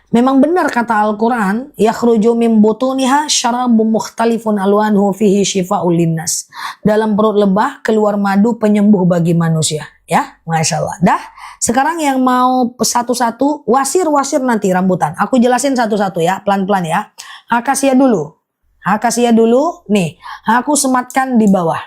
Memang benar kata Al-Quran, yakhruju min butuniha syarabun mukhtalifun alwanuhu fihi syifa'ul linnas. Dalam perut lebah keluar madu penyembuh bagi manusia. Ya, Masya Allah. Dah, sekarang yang mau satu-satu, wasir-wasir nanti rambutan. Aku jelasin satu-satu ya, pelan-pelan ya. Akasia dulu. Akasia dulu, nih, aku sematkan di bawah.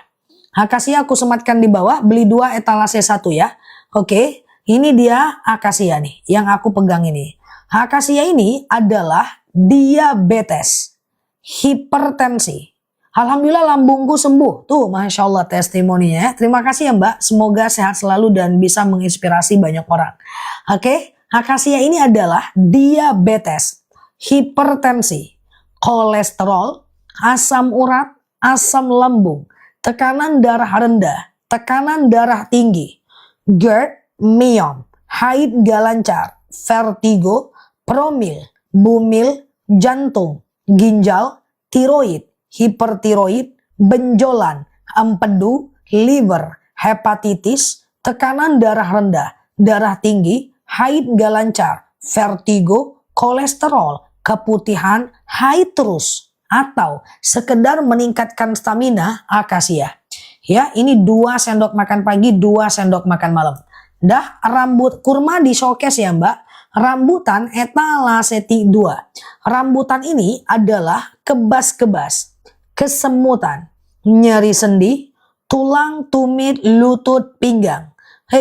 Akasia aku sematkan di bawah, beli 2 etalase 1 ya. Oke, ini dia akasia nih, yang aku pegang ini. Akasia ini adalah diabetes, hipertensi. Alhamdulillah lambungku sembuh. Tuh, Masya Allah testimoninya ya. Terima kasih ya Mbak. Semoga sehat selalu dan bisa menginspirasi banyak orang. Oke, akasia ini adalah diabetes, hipertensi, kolesterol, asam urat, asam lambung, tekanan darah rendah, tekanan darah tinggi, GERD, myom, haid gak lancar, vertigo, promil, bumil, jantung, ginjal, tiroid, hipertiroid, benjolan, empedu, liver, hepatitis, tekanan darah rendah, darah tinggi, haid gak lancar, vertigo, kolesterol, keputihan, haid terus, atau sekedar meningkatkan stamina, akasia. Ya, ini 2 sendok makan pagi, 2 sendok makan malam. Dah, rambut kurma di showcase ya Mbak. Rambutan etalase 2. Rambutan ini adalah kebas-kebas, kesemutan, nyeri sendi, tulang, tumit, lutut, pinggang.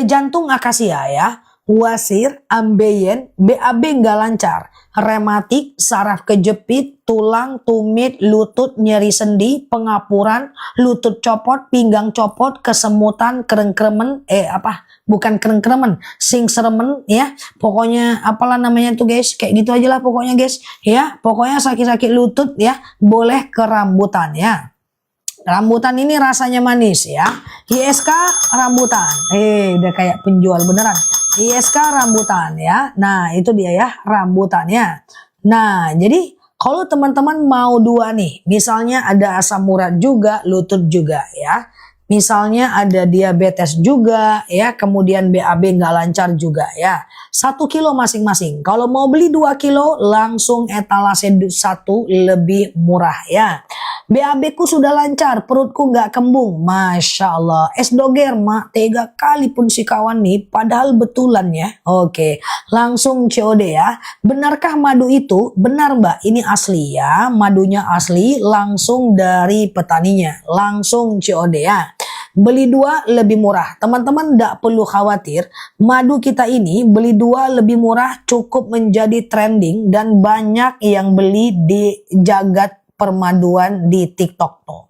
Jantung akasia ya. Wasir, ambeien, BAB nggak lancar, rematik, saraf kejepit, tulang, tumit, lutut, nyeri sendi, pengapuran, lutut copot, pinggang copot, kesemutan, kereng-keremen, bukan kereng-keremen, singseremen ya, pokoknya apalah namanya tuh guys, kayak gitu aja lah pokoknya guys, ya, pokoknya sakit-sakit lutut ya, boleh ke rambutan ya. Rambutan ini rasanya manis ya. ISK rambutan. Udah kayak penjual beneran. ISK rambutan ya. Nah, itu dia ya rambutannya. Nah, jadi Kalau teman-teman mau dua nih, misalnya ada asam urat juga, lutut juga ya. Misalnya ada diabetes juga ya, kemudian BAB nggak lancar juga ya. 1 kilo masing-masing. Kalau mau beli 2 kilo langsung etalase 1 lebih murah ya. BAB ku sudah lancar, perutku nggak kembung. Masya Allah. Es doger mak, 3 kali pun si kawan nih, padahal betulan ya. Oke, langsung COD ya. Benarkah madu itu? Benar mbak, ini asli ya. Madunya asli, langsung dari petaninya. Langsung COD ya. Beli 2 lebih murah. Teman-teman tidak perlu khawatir. Madu kita ini beli 2 lebih murah cukup menjadi trending dan banyak yang beli di jagat permaduan di TikTok tuh.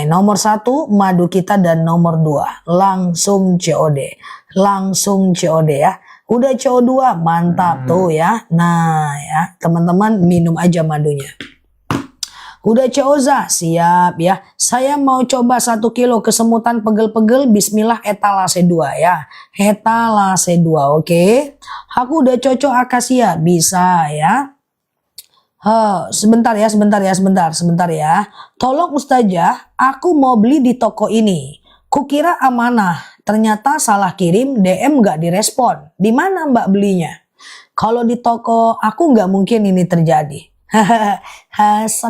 Nomor 1 madu kita dan nomor 2 langsung COD. Langsung COD ya. Udah CO2 mantap tuh ya. Nah ya teman-teman minum aja madunya. Udah COZA, siap ya. Saya mau coba 1 kilo kesemutan pegel-pegel, bismillah etalase 2 ya. Etalase 2, oke. Aku udah cocok akasia, bisa ya. Sebentar ya. Tolong Ustazah, aku mau beli di toko ini. Kukira amanah, ternyata salah kirim, DM nggak direspon. Di mana Mbak belinya? Kalau di toko aku nggak mungkin ini terjadi.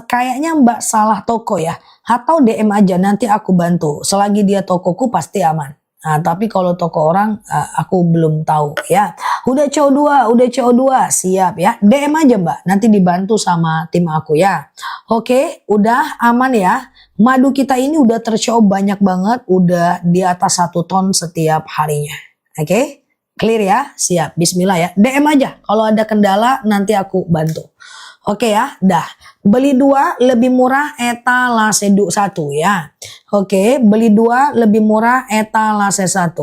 Kayaknya Mbak salah toko ya. Atau DM aja nanti aku bantu. Selagi dia tokoku pasti aman. Nah, tapi kalau toko orang aku belum tahu ya. Udah CO2, siap ya. DM aja Mbak, nanti dibantu sama tim aku ya. Oke, udah aman ya. Madu kita ini udah tercoba banyak banget, udah di atas 1 ton setiap harinya. Oke, clear ya, siap. Bismillah ya. DM aja kalau ada kendala nanti aku bantu. Oke ya, dah. Beli 2 lebih murah etalase 1 ya. Oke, beli 2 lebih murah etalase 1.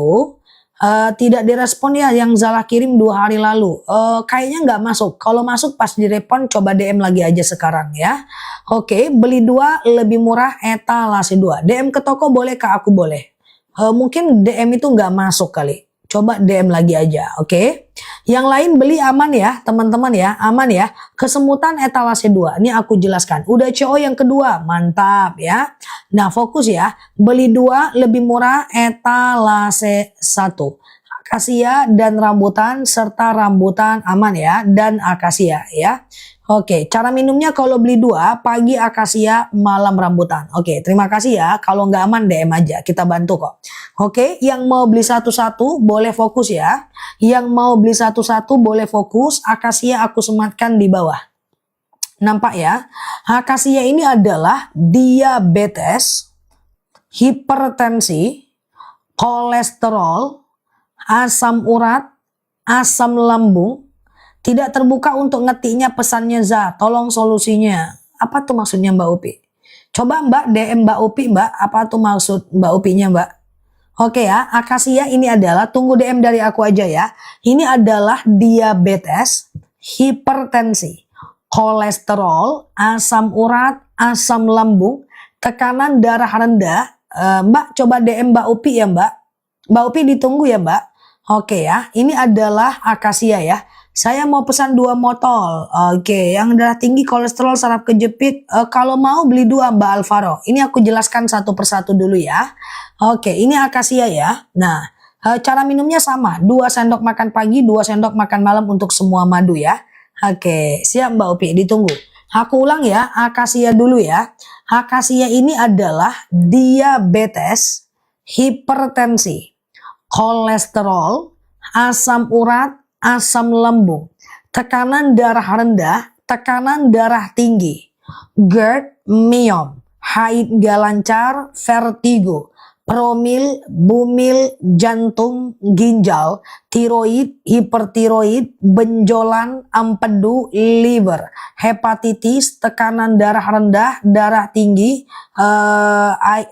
Tidak direspon ya yang salah kirim 2 hari lalu. Kayaknya nggak masuk. Kalau masuk pas direspon coba DM lagi aja sekarang ya. Oke, beli 2 lebih murah etalase 2. DM ke toko boleh kak? Aku boleh. Mungkin DM itu nggak masuk kali. Coba DM lagi aja, oke? Yang lain beli aman ya, teman-teman ya, aman ya. Kesemutan etalase 2, ini aku jelaskan. Udah CO yang kedua, mantap ya. Nah fokus ya, beli 2 lebih murah etalase 1. Akasia dan rambutan serta rambutan aman ya, dan akasia ya. Oke, cara minumnya kalau beli 2, pagi akasia, malam rambutan. Oke, terima kasih ya. Kalau nggak aman DM aja, kita bantu kok. Oke, yang mau beli satu-satu boleh fokus ya. Yang mau beli satu-satu boleh fokus. Akasia aku sematkan di bawah. Nampak ya? Akasia ini adalah diabetes, hipertensi, kolesterol, asam urat, asam lambung. Tidak terbuka untuk ngetiknya pesannya Za. Tolong solusinya. Apa tuh maksudnya Mbak Upi? Coba Mbak DM Mbak Upi Mbak. Apa tuh maksud Mbak Upinya Mbak? Oke ya, akasia ini adalah, tunggu DM dari aku aja ya. Ini adalah diabetes, hipertensi, kolesterol, asam urat, asam lambung, tekanan darah rendah. Mbak coba DM Mbak Upi ya Mbak. Mbak Upi ditunggu ya Mbak. Oke ya, ini adalah akasia ya. Saya mau pesan 2 motol. Oke, yang darah tinggi, kolesterol, saraf kejepit. Kalau mau beli 2 Mbak Alvaro. Ini aku jelaskan satu persatu dulu ya. Oke, ini akasia ya. Nah, cara minumnya sama. 2 sendok makan pagi, 2 sendok makan malam untuk semua madu ya. Oke, siap Mbak Upi, ditunggu. Aku ulang ya, akasia dulu ya. Akasia ini adalah diabetes, hipertensi, kolesterol, asam urat, asam lambung, tekanan darah rendah, tekanan darah tinggi, GERD, myom, haid gak lancar, vertigo, promil, bumil, jantung, ginjal, tiroid, hipertiroid, benjolan, empedu, liver, hepatitis, tekanan darah rendah, darah tinggi,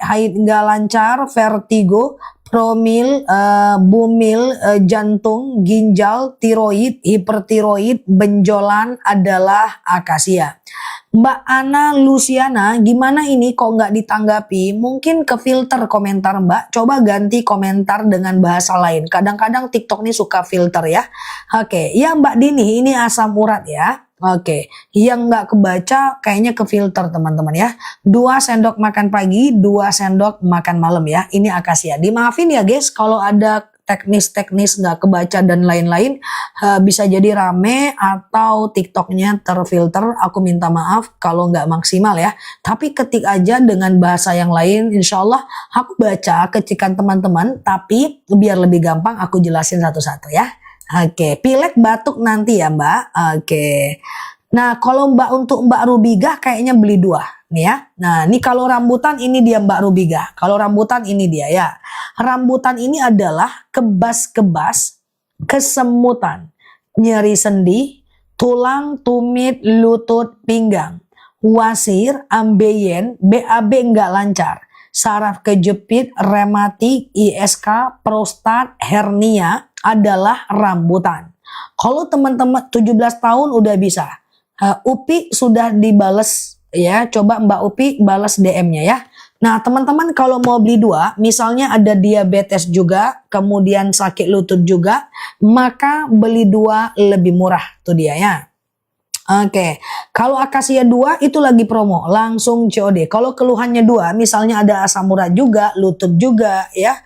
haid gak lancar, vertigo, promil, bumil, jantung, ginjal, tiroid, hipertiroid, benjolan adalah akasia. Mbak Ana Luciana, gimana ini kok nggak ditanggapi? Mungkin ke filter komentar Mbak. Coba ganti komentar dengan bahasa lain. Kadang-kadang TikTok ini suka filter ya. Oke, ya Mbak Dini, ini asam urat ya. Oke, yang nggak kebaca kayaknya ke filter teman-teman ya. 2 sendok makan pagi, 2 sendok makan malam ya. Ini akasia. Dimaafin ya guys kalau ada teknis-teknis nggak kebaca dan lain-lain. Bisa jadi rame atau TikToknya terfilter. Aku minta maaf kalau nggak maksimal ya. Tapi ketik aja dengan bahasa yang lain. Insya Allah aku baca ketikan teman-teman. Tapi biar lebih gampang aku jelasin satu-satu ya. Oke, pilek batuk nanti ya Mbak. Oke. Nah, kalau untuk Mbak Rubigah kayaknya beli 2 nih ya. Nah, ini kalau rambutan ini dia Mbak Rubigah. Kalau rambutan ini dia ya. Rambutan ini adalah kebas-kebas, kesemutan, nyeri sendi, tulang, tumit, lutut, pinggang, wasir, ambeien, BAB nggak lancar, saraf kejepit, rematik, ISK, prostat, hernia adalah rambutan. Kalau teman-teman 17 tahun udah bisa. Upi sudah dibales ya. Coba Mbak Upi balas DM-nya ya. Nah, teman-teman kalau mau beli 2, misalnya ada diabetes juga, kemudian sakit lutut juga, maka beli 2 lebih murah. Tuh dia ya. Oke, kalau akasia 2 itu lagi promo, langsung COD. Kalau keluhannya 2, misalnya ada asam urat juga, lutut juga ya.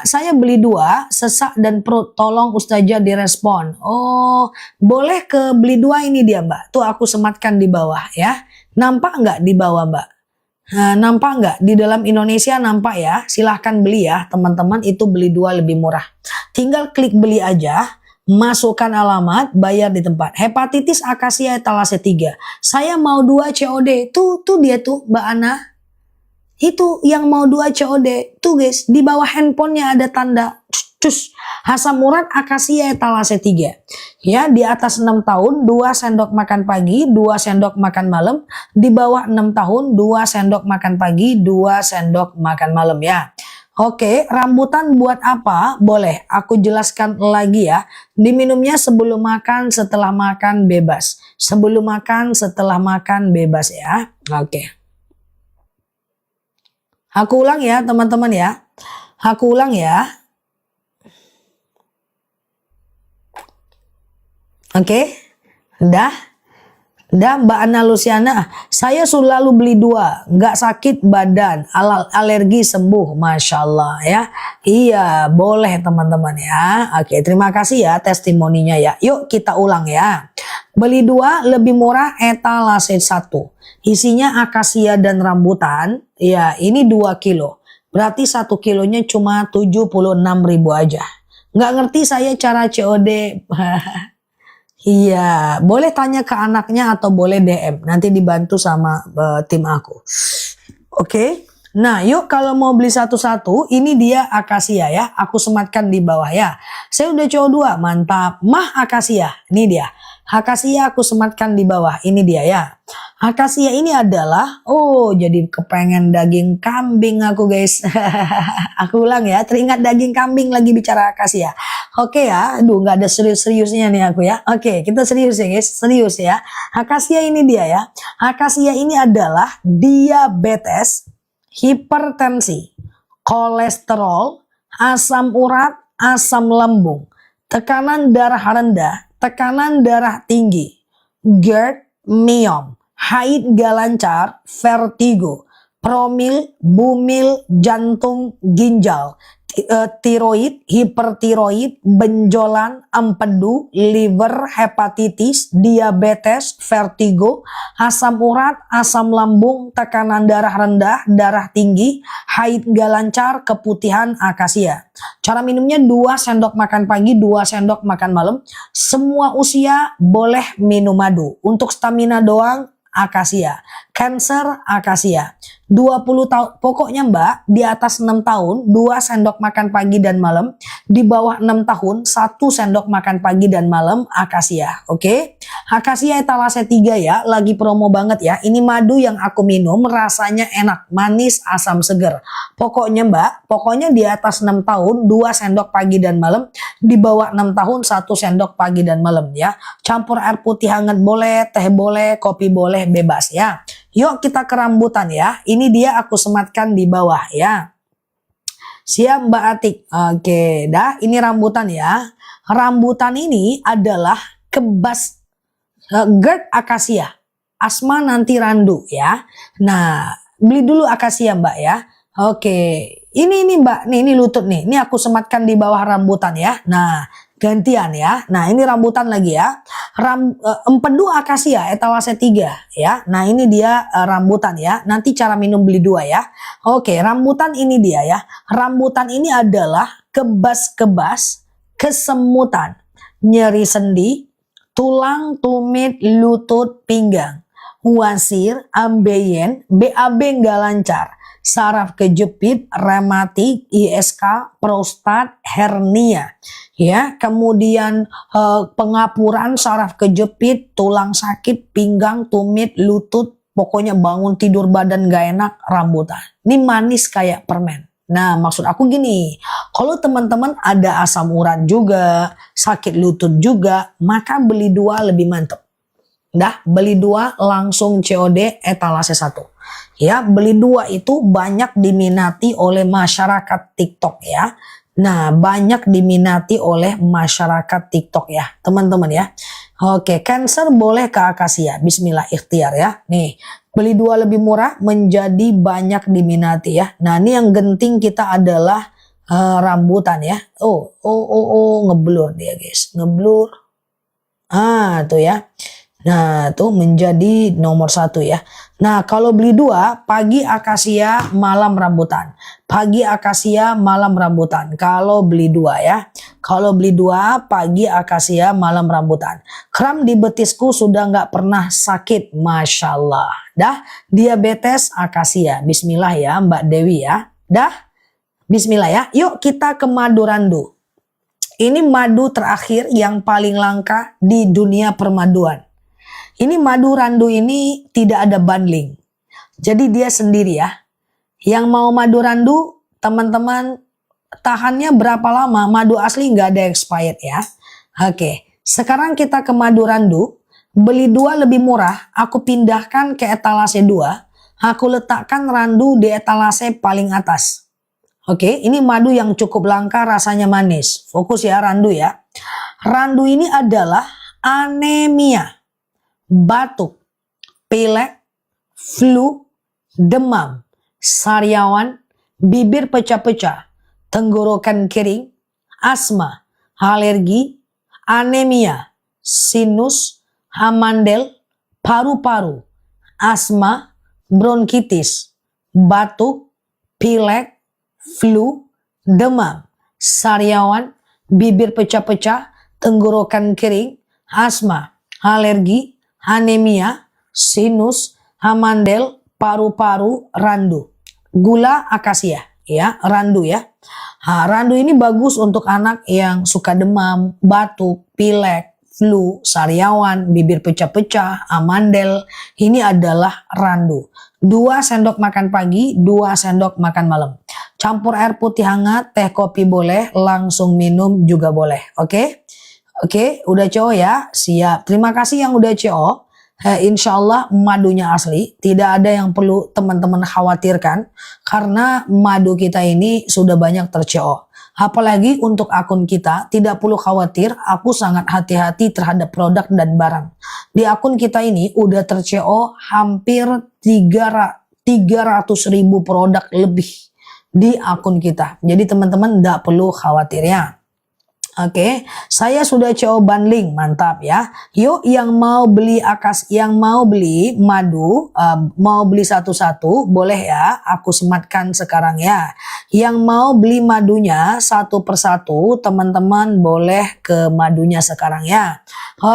Saya beli 2, sesak dan perut, tolong Ustazah direspon. Oh, boleh ke beli 2 ini dia Mbak. Tuh aku sematkan di bawah ya. Nampak nggak di bawah Mbak? Nampak nggak? Di dalam Indonesia nampak ya. Silahkan beli ya teman-teman, itu beli 2 lebih murah. Tinggal klik beli aja. Masukkan alamat, bayar di tempat. Hepatitis akasia etalase 3. Saya mau 2 COD. Tuh dia tuh Mbak Ana. Itu yang mau 2 COD. Tuh guys, di bawah handphonenya ada tanda. Cus. Asam urat akasia etalase 3. Ya, di atas 6 tahun 2 sendok makan pagi, 2 sendok makan malam. Di bawah 6 tahun 2 sendok makan pagi, 2 sendok makan malam ya. Oke, rambutan buat apa? Boleh, aku jelaskan lagi ya. Diminumnya sebelum makan, setelah makan bebas. Sebelum makan, setelah makan bebas ya. Oke. Aku ulang ya teman-teman ya. Aku ulang ya. Oke. Udah? Udah Mbak Ana Luciana, saya selalu beli 2, nggak sakit badan, alergi sembuh, Masya Allah ya. Iya, boleh teman-teman ya. Oke, terima kasih ya testimoninya ya. Yuk kita ulang ya. Beli 2 lebih murah etalase 1. Isinya akasia dan rambutan, ya ini 2 kilo. Berarti 1 kilonya cuma 76.000 aja. Nggak ngerti saya cara COD. Iya, boleh tanya ke anaknya atau boleh DM. Nanti dibantu sama tim aku. Oke. Nah, yuk kalau mau beli satu-satu, ini dia akasia ya. Aku sematkan di bawah ya. Saya udah coba 2, mantap. Mah akasia, ini dia. Akasia aku sematkan di bawah, ini dia ya. Akasia ini adalah, oh jadi kepengen daging kambing aku guys. Aku ulang ya, teringat daging kambing lagi bicara akasia. Oke ya, aduh nggak ada serius-seriusnya nih aku ya. Oke, kita serius ya guys, serius ya. Akasia ini dia ya. Akasia ini adalah diabetes, hipertensi, kolesterol, asam urat, asam lambung, tekanan darah rendah, tekanan darah tinggi, GERD, myom, haid gak lancar, vertigo, promil, bumil, jantung, ginjal, tiroid, hipertiroid, benjolan, empedu, liver, hepatitis, diabetes, vertigo, asam urat, asam lambung, tekanan darah rendah, darah tinggi, haid gak lancar, keputihan, akasia. Cara minumnya 2 sendok makan pagi, 2 sendok makan malam. Semua usia boleh minum madu. Untuk stamina doang, akasia. Cancer, akasia. 20 tahun, pokoknya Mbak, di atas 6 tahun, 2 sendok makan pagi dan malam. Di bawah 6 tahun, 1 sendok makan pagi dan malam, akasia. Oke? Akasia etalase 3 ya, lagi promo banget ya. Ini madu yang aku minum, rasanya enak, manis, asam seger. Pokoknya Mbak, pokoknya di atas 6 tahun, 2 sendok pagi dan malam. Di bawah 6 tahun, 1 sendok pagi dan malam ya. Campur air putih hangat boleh, teh boleh, kopi boleh, bebas ya. Yuk kita ke rambutan ya. Ini dia aku sematkan di bawah ya. Siap Mbak Atik. Oke, dah ini rambutan ya. Rambutan ini adalah kebas. GERD akasia. Asma nanti randu ya. Nah, beli dulu akasia Mbak ya. Oke, ini Mbak, nih ini lutut nih. Ini aku sematkan di bawah rambutan ya. Nah, gantian ya. Nah, ini rambutan lagi ya. Empedu akasia etalase 3 ya. Nah, ini dia rambutan ya. Nanti cara minum beli 2 ya. Oke, rambutan ini dia ya. Rambutan ini adalah kebas-kebas, kesemutan, nyeri sendi, tulang, tumit, lutut, pinggang, wasir, ambeien, BAB nggak lancar, saraf kejepit, rematik, ISK, prostat, hernia, ya, kemudian pengapuran, saraf kejepit, tulang sakit, pinggang, tumit, lutut, pokoknya bangun tidur badan gak enak, rambutan. Ini manis kayak permen. Nah, maksud aku gini, kalau teman-teman ada asam urat juga, sakit lutut juga, maka beli 2 lebih mantap. Dah, beli 2 langsung COD etalase 1. Ya, beli 2 itu banyak diminati oleh masyarakat TikTok ya. Nah, banyak diminati oleh masyarakat TikTok ya, teman-teman ya. Oke, cancer boleh ke akasia. Bismillah, ikhtiar ya. Nih, beli 2 lebih murah menjadi banyak diminati ya. Nah, ini yang genting kita adalah rambutan ya. Ngeblur dia guys, ngeblur. Tuh ya. Nah, tuh menjadi nomor 1 ya. Nah, kalau beli 2, pagi akasia, malam rambutan. Pagi akasia, malam rambutan. Kalau beli 2 ya. Kalau beli 2, pagi akasia, malam rambutan. Kram di betisku sudah nggak pernah sakit. Masya Allah. Dah, diabetes akasia. Bismillah ya Mbak Dewi ya. Dah, bismillah ya. Yuk kita ke madu randu. Ini madu terakhir yang paling langka di dunia permaduan. Ini madu randu ini tidak ada bundling. Jadi dia sendiri ya. Yang mau madu randu, teman-teman tahannya berapa lama? Madu asli nggak ada expired ya. Oke, sekarang kita ke madu randu. Beli 2 lebih murah, aku pindahkan ke etalase 2. Aku letakkan randu di etalase paling atas. Oke, ini madu yang cukup langka, rasanya manis. Fokus ya randu ya. Randu ini adalah anemia, batuk, pilek, flu, demam, sariawan, bibir pecah-pecah, tenggorokan kering, asma, alergi, anemia, sinus, amandel, paru-paru, asma, bronkitis, batuk, pilek, flu, demam, sariawan, bibir pecah-pecah, tenggorokan kering, asma, alergi, anemia, sinus, amandel, paru-paru, randu. Gula akasia ya, randu ya. Randu ini bagus untuk anak yang suka demam, batuk, pilek, flu, sariawan, bibir pecah-pecah, amandel. Ini adalah randu. 2 sendok makan pagi, 2 sendok makan malam. Campur air putih hangat, teh kopi boleh, langsung minum juga boleh. Oke? Oke, udah CO ya? Siap. Terima kasih yang udah CO. Insya Allah madunya asli. Tidak ada yang perlu teman-teman khawatirkan. Karena madu kita ini sudah banyak ter-CO. Apalagi untuk akun kita, tidak perlu khawatir. Aku sangat hati-hati terhadap produk dan barang. Di akun kita ini udah ter-CO hampir 300.000 produk lebih di akun kita. Jadi teman-teman tidak perlu khawatir ya. Oke, saya sudah CO bundling, mantap ya. Yuk yang mau beli yang mau beli madu, mau beli satu-satu, boleh ya, aku sematkan sekarang ya. Yang mau beli madunya satu persatu, teman-teman boleh ke madunya sekarang ya.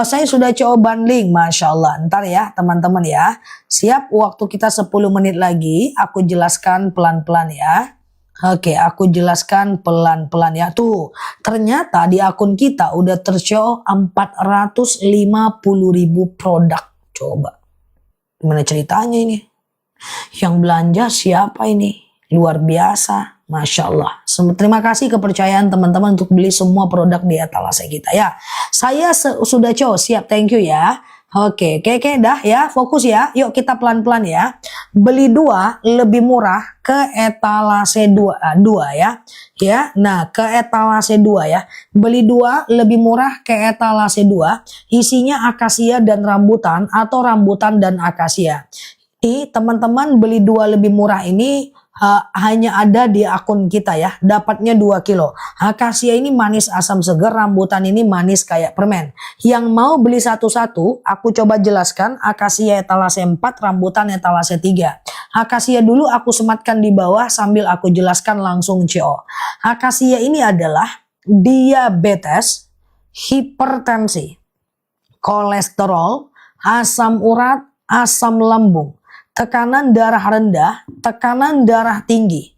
Saya sudah CO bundling, Masya Allah. Ntar ya teman-teman ya. Siap, waktu kita 10 menit lagi, aku jelaskan pelan-pelan ya. Oke, aku jelaskan pelan-pelan ya. Tuh, ternyata di akun kita udah ter-CO 450.000 produk. Coba, gimana ceritanya ini? Yang belanja siapa ini? Luar biasa, Masya Allah. Terima kasih kepercayaan teman-teman untuk beli semua produk di etalase kita ya. Saya sudah CO, siap, thank you ya. Oke, oke, dah ya, fokus ya. Yuk kita pelan-pelan ya. Beli 2 lebih murah ke etalase 2 ya. Ya, nah ke etalase 2 ya. Beli 2 lebih murah ke etalase 2. Isinya akasia dan rambutan atau rambutan dan akasia. Ini teman-teman beli 2 lebih murah ini hanya ada di akun kita ya, dapatnya 2 kilo. Akasia ini manis asam segar, rambutan ini manis kayak permen. Yang mau beli satu-satu, aku coba jelaskan. Akasia etalase 4, rambutan etalase 3. Akasia dulu aku sematkan di bawah sambil aku jelaskan langsung CO. Akasia ini adalah diabetes, hipertensi, kolesterol, asam urat, asam lambung, tekanan darah rendah, tekanan darah tinggi,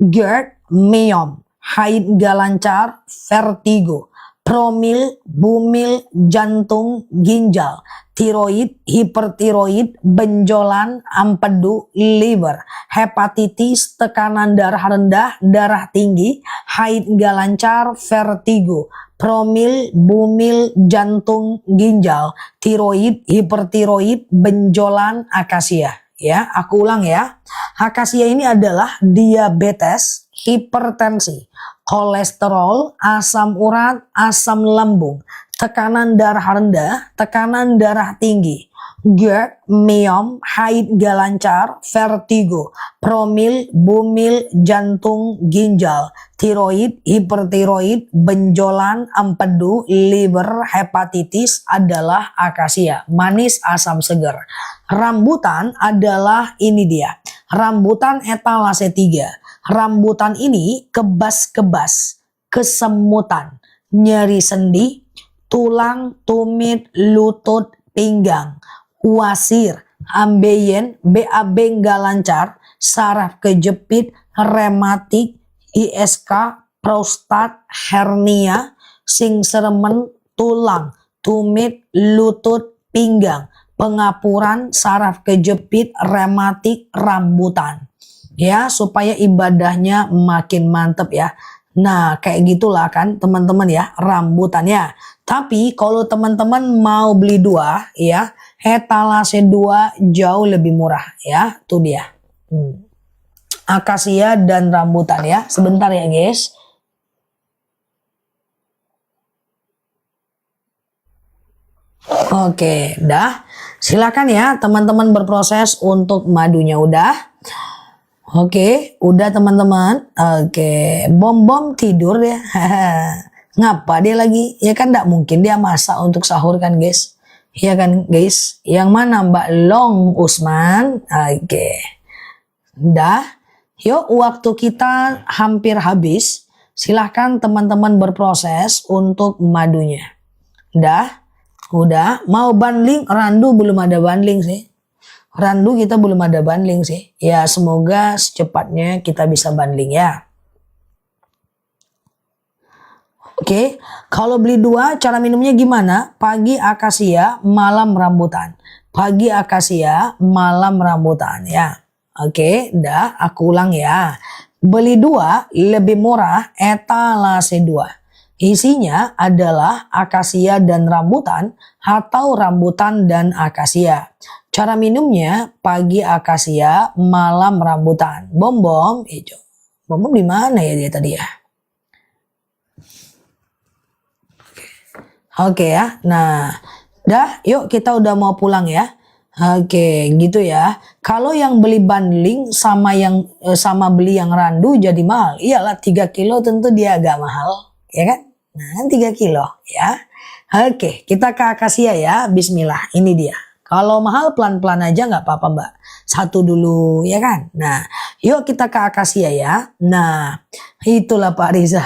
GERD, myom, haid gak lancar, vertigo, promil, bumil, jantung, ginjal, tiroid, hipertiroid, benjolan, empedu, liver, hepatitis, tekanan darah rendah, darah tinggi, haid gak lancar, vertigo, promil, bumil, jantung, ginjal, tiroid, hipertiroid, benjolan, akasia. Ya, aku ulang ya. Akasia ini adalah diabetes, hipertensi, kolesterol, asam urat, asam lambung, tekanan darah rendah, tekanan darah tinggi, GERD, myom, haid gak lancar, vertigo, promil, bumil, jantung, ginjal, tiroid, hipertiroid, benjolan, empedu, liver, hepatitis adalah akasia, manis asam segar. Rambutan adalah ini dia, rambutan etalase 3. Rambutan ini kebas-kebas, kesemutan, nyeri sendi, tulang, tumit, lutut, pinggang, wasir, ambeien, BAB nggak lancar, saraf kejepit, rematik, ISK, prostat, hernia, singseremen, tulang, tumit, lutut, pinggang, pengapuran, saraf kejepit, rematik, rambutan. Ya, supaya ibadahnya makin mantep ya. Nah, kayak gitulah kan teman-teman ya, rambutannya. Tapi kalau teman-teman mau beli 2 ya, etalase 2 jauh lebih murah ya. Tuh dia. Akasia dan rambutan ya. Sebentar ya guys. Oke, dah. Silakan ya teman-teman berproses untuk madunya udah. Oke, udah teman-teman. Oke, bom-bom tidur ya. Ngapa dia lagi? Ya kan tidak mungkin dia masak untuk sahur kan guys. Ya kan guys. Yang mana Mbak Long Usman? Oke. Udah. Yuk waktu kita hampir habis. Silahkan teman-teman berproses untuk madunya. Udah. Mau bundling? Randu belum ada bundling sih. Randu kita belum ada bundling sih. Ya semoga secepatnya kita bisa bundling ya. Oke, kalau beli 2 cara minumnya gimana? Pagi akasia, malam rambutan. Pagi akasia, malam rambutan ya. Oke, dah aku ulang ya. Beli 2 lebih murah etalase 2. Isinya adalah akasia dan rambutan atau rambutan dan akasia. Cara minumnya pagi akasia, malam rambutan. Bom-bom hijau. Bom-bom di mana ya dia tadi ya? Oke ya. Nah, dah yuk kita udah mau pulang ya. Oke, gitu ya. Kalau yang beli bundling sama yang sama beli yang randu jadi mahal. Iyalah 3 kilo tentu dia agak mahal, ya kan? Nah, 3 kilo ya. Oke, kita ke akasia ya. Bismillah, ini dia. Kalau mahal pelan-pelan aja nggak apa-apa mbak. 1 dulu ya kan. Nah yuk kita ke akasia ya. Nah itulah Pak Riza.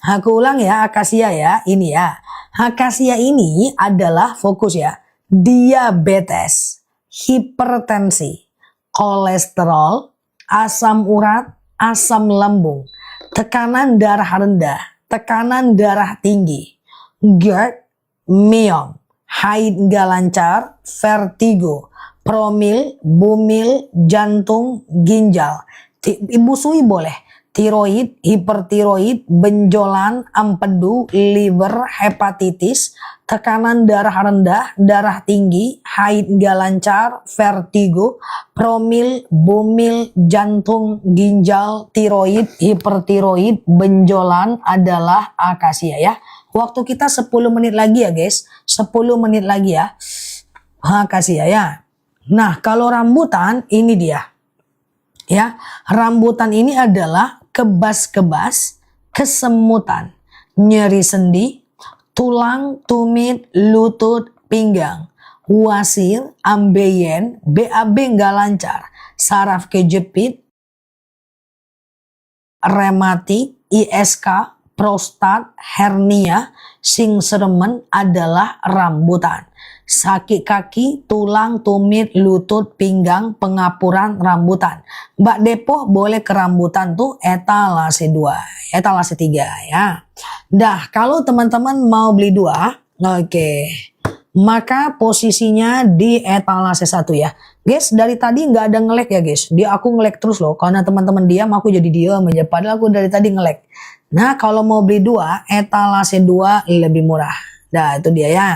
Aku ulang ya akasia ya. Ini ya. Akasia ini adalah fokus ya. Diabetes, hipertensi, kolesterol, asam urat, asam lambung, tekanan darah rendah, tekanan darah tinggi, GERD, myom, haid gak lancar, vertigo, promil, bumil, jantung, ginjal. Ibu sui boleh. tiroid, hipertiroid, benjolan, empedu, liver, hepatitis, tekanan darah rendah, darah tinggi, haid gak lancar, vertigo, promil, bumil, jantung, ginjal, tiroid, hipertiroid, benjolan adalah akasia ya. Waktu kita 10 menit lagi ya guys, 10 menit lagi ya. Akasia ya. Nah, kalau rambutan ini dia. Ya, rambutan ini adalah kebas-kebas, kesemutan, nyeri sendi, tulang, tumit, lutut, pinggang, wasir, ambeien, BAB nggak lancar, saraf kejepit, rematik, ISK, prostat, hernia, singseremen adalah rambutan. Sakit kaki, tulang, tumit, lutut, pinggang, pengapuran, rambutan. Mbak Depo boleh ke rambutan tuh etalase 2, etalase 3 ya. Dah, kalau teman-teman mau beli 2, oke. Maka posisinya di etalase 1 ya. Guys, dari tadi nggak ada nge-lag ya guys. Dia aku nge-lag terus loh. Karena teman-teman diam, aku jadi diam aja. Padahal aku dari tadi nge-lag. Nah, kalau mau beli 2, etalase 2 lebih murah. Dah, itu dia ya.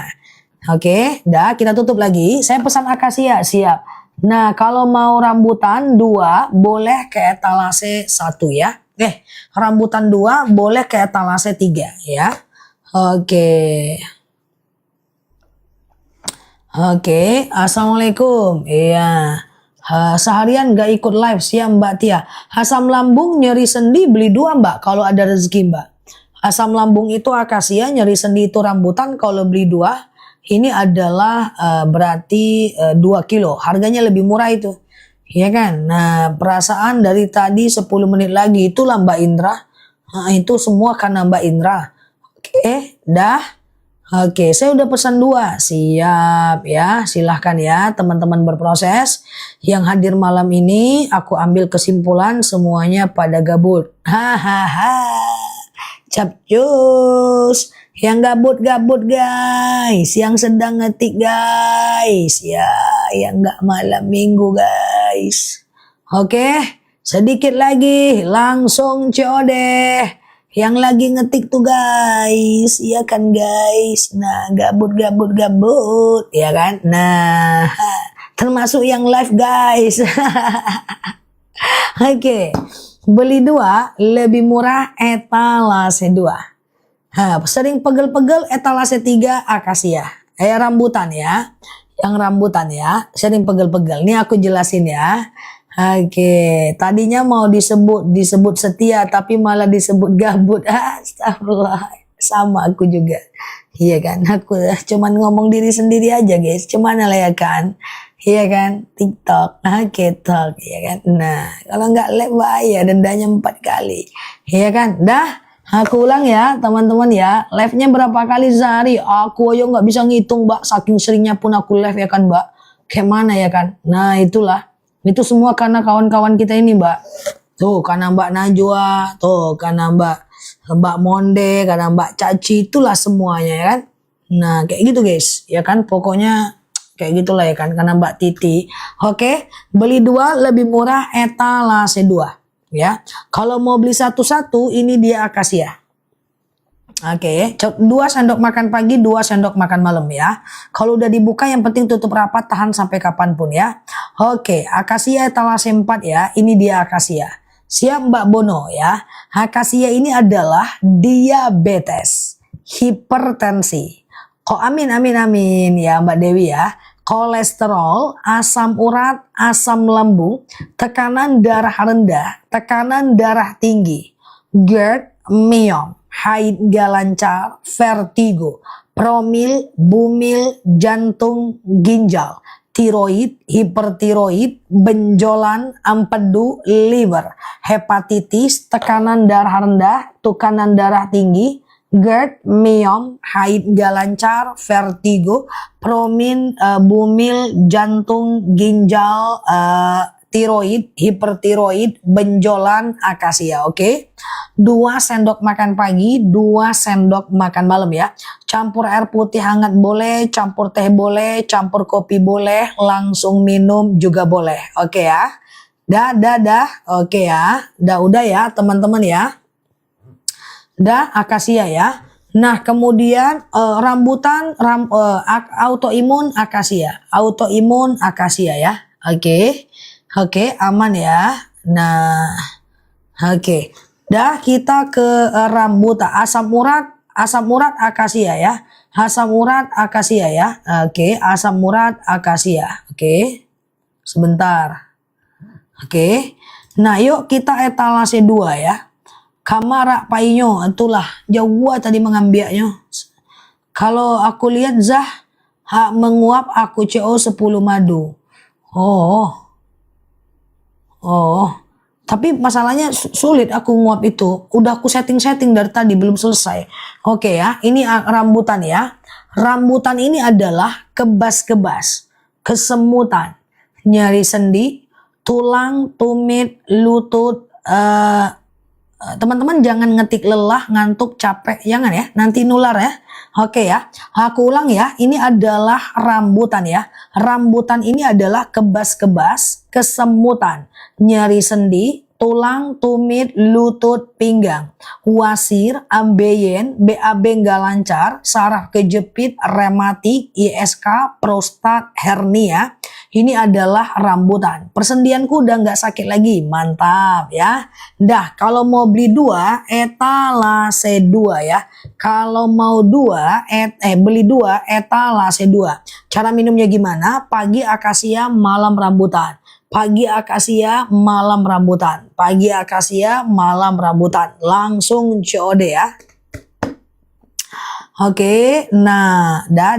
Oke, dah kita tutup lagi. Saya pesan akasia, siap. Nah, kalau mau rambutan 2 boleh ke etalase 1 ya. Rambutan 2 boleh ke etalase 3 ya. Oke. Oke, assalamualaikum. Iya. Seharian gak ikut live siap Mbak Tia. Asam lambung nyeri sendi beli 2 Mbak kalau ada rezeki Mbak. Asam lambung itu akasia, nyeri sendi itu rambutan. Kalau beli 2 ini adalah berarti 2 kilo. Harganya lebih murah itu. Ya kan? Nah, perasaan dari tadi 10 menit lagi itulah Mbak Indra. Nah, itu semua karena Mbak Indra. Oke, dah. Oke, saya udah pesan 2. Siap ya. Silahkan ya teman-teman berproses. Yang hadir malam ini aku ambil kesimpulan semuanya pada gabut. Hahaha. Capcus. Yang gabut-gabut guys, yang sedang ngetik guys, ya, yang gak malam minggu guys. Oke, sedikit lagi langsung COD. Yang lagi ngetik tuh guys, iya kan guys. Nah, gabut, ya kan. Nah, termasuk yang live guys. Oke, beli 2 lebih murah etalase 2. Sering pegel-pegel etalase 3 akasia. Rambutan ya. Yang rambutan ya. Sering pegel-pegel. Ini aku jelasin ya. Oke. Tadinya mau disebut setia tapi malah disebut gabut. Astagfirullah. Sama aku juga. Iya kan. Aku cuman ngomong diri sendiri aja guys. Cuman lah ya kan. Iya kan. TikTok. TikTok. Iya kan. Nah. Kalau nggak live bahaya. Dendanya 4 kali. Iya kan. Dah. Aku ulang ya teman-teman ya, live-nya berapa kali sehari? Aku aja nggak bisa ngitung Mbak, saking seringnya pun aku live ya kan Mbak. Kayak mana ya kan? Nah itulah, itu semua karena kawan-kawan kita ini Mbak. Tuh karena Mbak Najwa, tuh karena Mbak Monde, karena Mbak Caci, itulah semuanya ya kan. Nah kayak gitu guys, ya kan pokoknya kayak gitulah ya kan, karena Mbak Titi. Oke, beli 2 lebih murah etalase 2. Ya, kalau mau beli satu-satu ini dia akasia. Oke, 2 sendok makan pagi, 2 sendok makan malam ya. Kalau udah dibuka yang penting tutup rapat, tahan sampai kapanpun ya. Oke, akasia etalase 4 ya. Ini dia akasia. Siap Mbak Bono ya. Akasia ini adalah diabetes, hipertensi. Kok amin ya Mbak Dewi ya. Kolesterol, asam urat, asam lambung, tekanan darah rendah, tekanan darah tinggi, GERD, myom, haid gak lancar, vertigo, promil, bumil, jantung, ginjal, tiroid, hipertiroid, benjolan, empedu, liver, hepatitis, tekanan darah rendah, tekanan darah tinggi, GERD, myom, haid gak lancar, vertigo, promil, bumil, jantung, ginjal, tiroid, hipertiroid, benjolan, akasia. Oke. 2 sendok makan pagi, 2 sendok makan malam ya. Campur air putih hangat boleh, campur teh boleh, campur kopi boleh, langsung minum juga boleh. Oke ya. Dah. Oke ya. Udah ya teman-teman ya. Dah, akasia ya. Nah, kemudian rambutan autoimun akasia. Autoimun akasia ya. Oke. Oke, aman ya. Nah, oke. Dah, kita ke rambutan asam urat akasia ya. Asam urat akasia ya. Oke, asam urat akasia. Oke. Sebentar. Oke. Nah, yuk kita etalase 2 ya. Kamara painyo, itulah jauh tadi mengambilnya. Kalau aku lihat Zah menguap aku CO 10 madu. Oh. Tapi masalahnya sulit aku nguap itu. Udah aku setting dari tadi belum selesai. Oke ya, ini rambutan ya. Rambutan ini adalah kebas-kebas, kesemutan, nyeri sendi, tulang, tumit, lutut. Teman-teman jangan ngetik lelah, ngantuk, capek, jangan ya, nanti nular ya. Oke ya, aku ulang ya, ini adalah rambutan ya. Rambutan ini adalah kebas-kebas, kesemutan, nyeri sendi, tulang, tumit, lutut, pinggang, wasir, ambeien, BAB nggak lancar, saraf kejepit, rematik, ISK, prostat, hernia. Ini adalah rambutan. Persendianku udah nggak sakit lagi. Mantap ya. Dah, kalau mau beli 2, etalase 2 ya. Kalau mau beli 2, etalase 2. Cara minumnya gimana? Pagi akasia, malam rambutan. Pagi akasia, malam rambutan. Pagi akasia, malam rambutan. Langsung COD ya. Oke, nah, dah.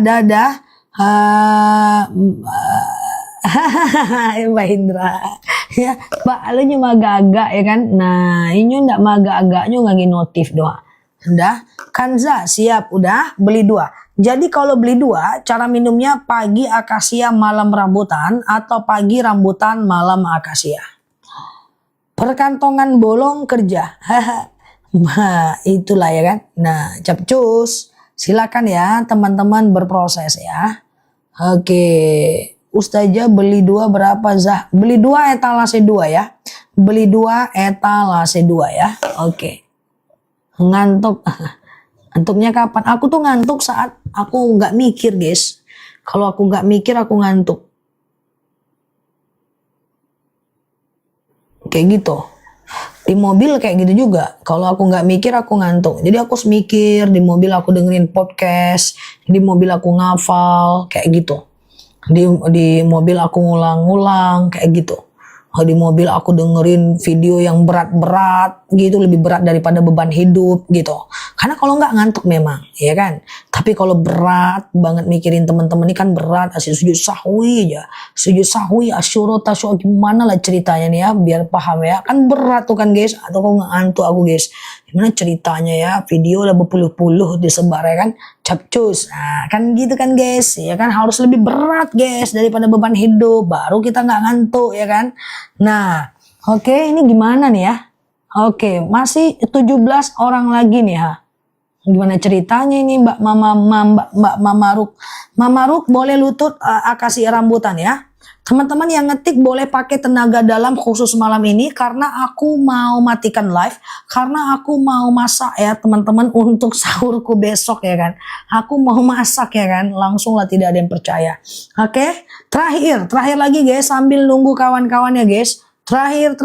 Mbak Indra ya, Mbak lu cuma agak-agak ya kan. Nah, ini ndak agak-agaknya nggak notif doang. Udah, Kanza siap, udah beli 2. Jadi kalau beli 2, cara minumnya pagi akasia malam rambutan atau pagi rambutan malam akasia. Perkantongan bolong kerja. Nah, itulah ya kan. Nah, capcus. Silakan ya teman-teman berproses ya. Oke. Ustazah beli 2 berapa Zah? Beli 2 etalase 2 ya. Beli 2 etalase 2 ya. Oke. Ngantuk. Ngantuknya kapan? Aku tuh ngantuk saat aku nggak mikir guys. Kalau aku nggak mikir aku ngantuk. Kayak gitu. Di mobil kayak gitu juga. Kalau aku nggak mikir aku ngantuk. Jadi aku mikir, di mobil aku dengerin podcast, di mobil aku ngafal, kayak gitu. Di mobil aku ngulang-ngulang kayak gitu. Di mobil aku dengerin video yang berat-berat gitu, lebih berat daripada beban hidup gitu. Karena kalau nggak ngantuk memang, ya kan. Tapi kalau berat banget mikirin teman-teman ini kan berat. Sujud sahwi aja, sujud sahwi, asyura tasyura, gimana lah ceritanya nih ya, biar paham ya. Kan berat tuh kan guys. Atau kok nggak ngantuk aku guys. Gimana ceritanya ya, video udah berpuluh-puluh disebar ya kan. Capcus, nah kan gitu kan guys, ya kan harus lebih berat guys daripada beban hidup, baru kita nggak ngantuk ya kan. Nah, oke, ini gimana nih ya? Oke, masih 17 orang lagi nih ha. Gimana ceritanya ini Mbak Mamaruk? Mamaruk boleh lutut akasi rambutan ya. Teman-teman yang ngetik boleh pakai tenaga dalam khusus malam ini karena aku mau matikan live, karena aku mau masak ya teman-teman untuk sahurku besok ya kan. Aku mau masak ya kan, langsung lah tidak ada yang percaya. Oke, terakhir lagi guys sambil nunggu kawan-kawannya guys. Terakhir.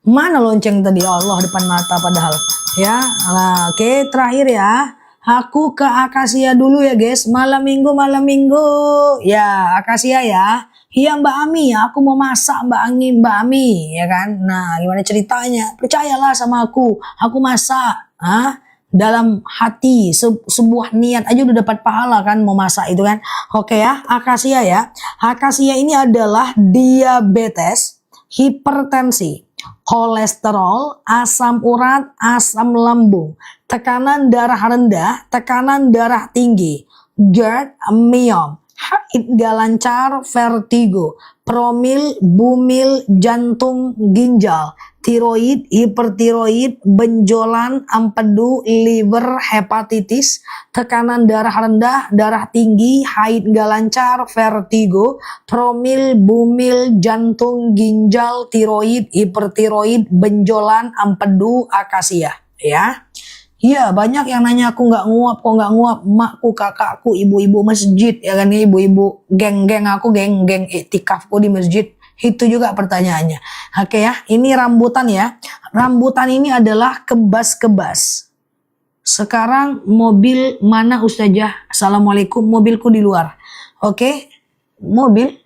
Mana lonceng tadi? Allah depan mata padahal. Ya, nah, oke, terakhir ya. Aku ke akasia dulu ya guys. Malam minggu. Ya, akasia ya. Iya Mbak Ami, aku mau masak Mbak Ami, ya kan. Nah, gimana ceritanya? Percayalah sama aku masak. Dalam hati, sebuah niat aja udah dapat pahala kan mau masak itu kan. Oke ya, akasia ya. Akasia ini adalah diabetes, hipertensi, kolesterol, asam urat, asam lambung, tekanan darah rendah, tekanan darah tinggi, GERD, myom, haid gak lancar, vertigo, promil, bumil, jantung, ginjal, tiroid, hipertiroid, benjolan, empedu, liver, hepatitis, tekanan darah rendah, darah tinggi, haid gak lancar, vertigo, promil, bumil, jantung, ginjal, tiroid, hipertiroid, benjolan, empedu, akasia. Ya. Iya, banyak yang nanya aku nggak nguap, kok nggak nguap. Makku, kakakku, ibu-ibu masjid, ya kan, ibu-ibu geng-geng aku, geng-geng iktikafku di masjid. Itu juga pertanyaannya. Oke ya, ini rambutan ya. Rambutan ini adalah kebas-kebas. Sekarang mobil mana Ustazah? Assalamualaikum, mobilku di luar. Oke, mobil.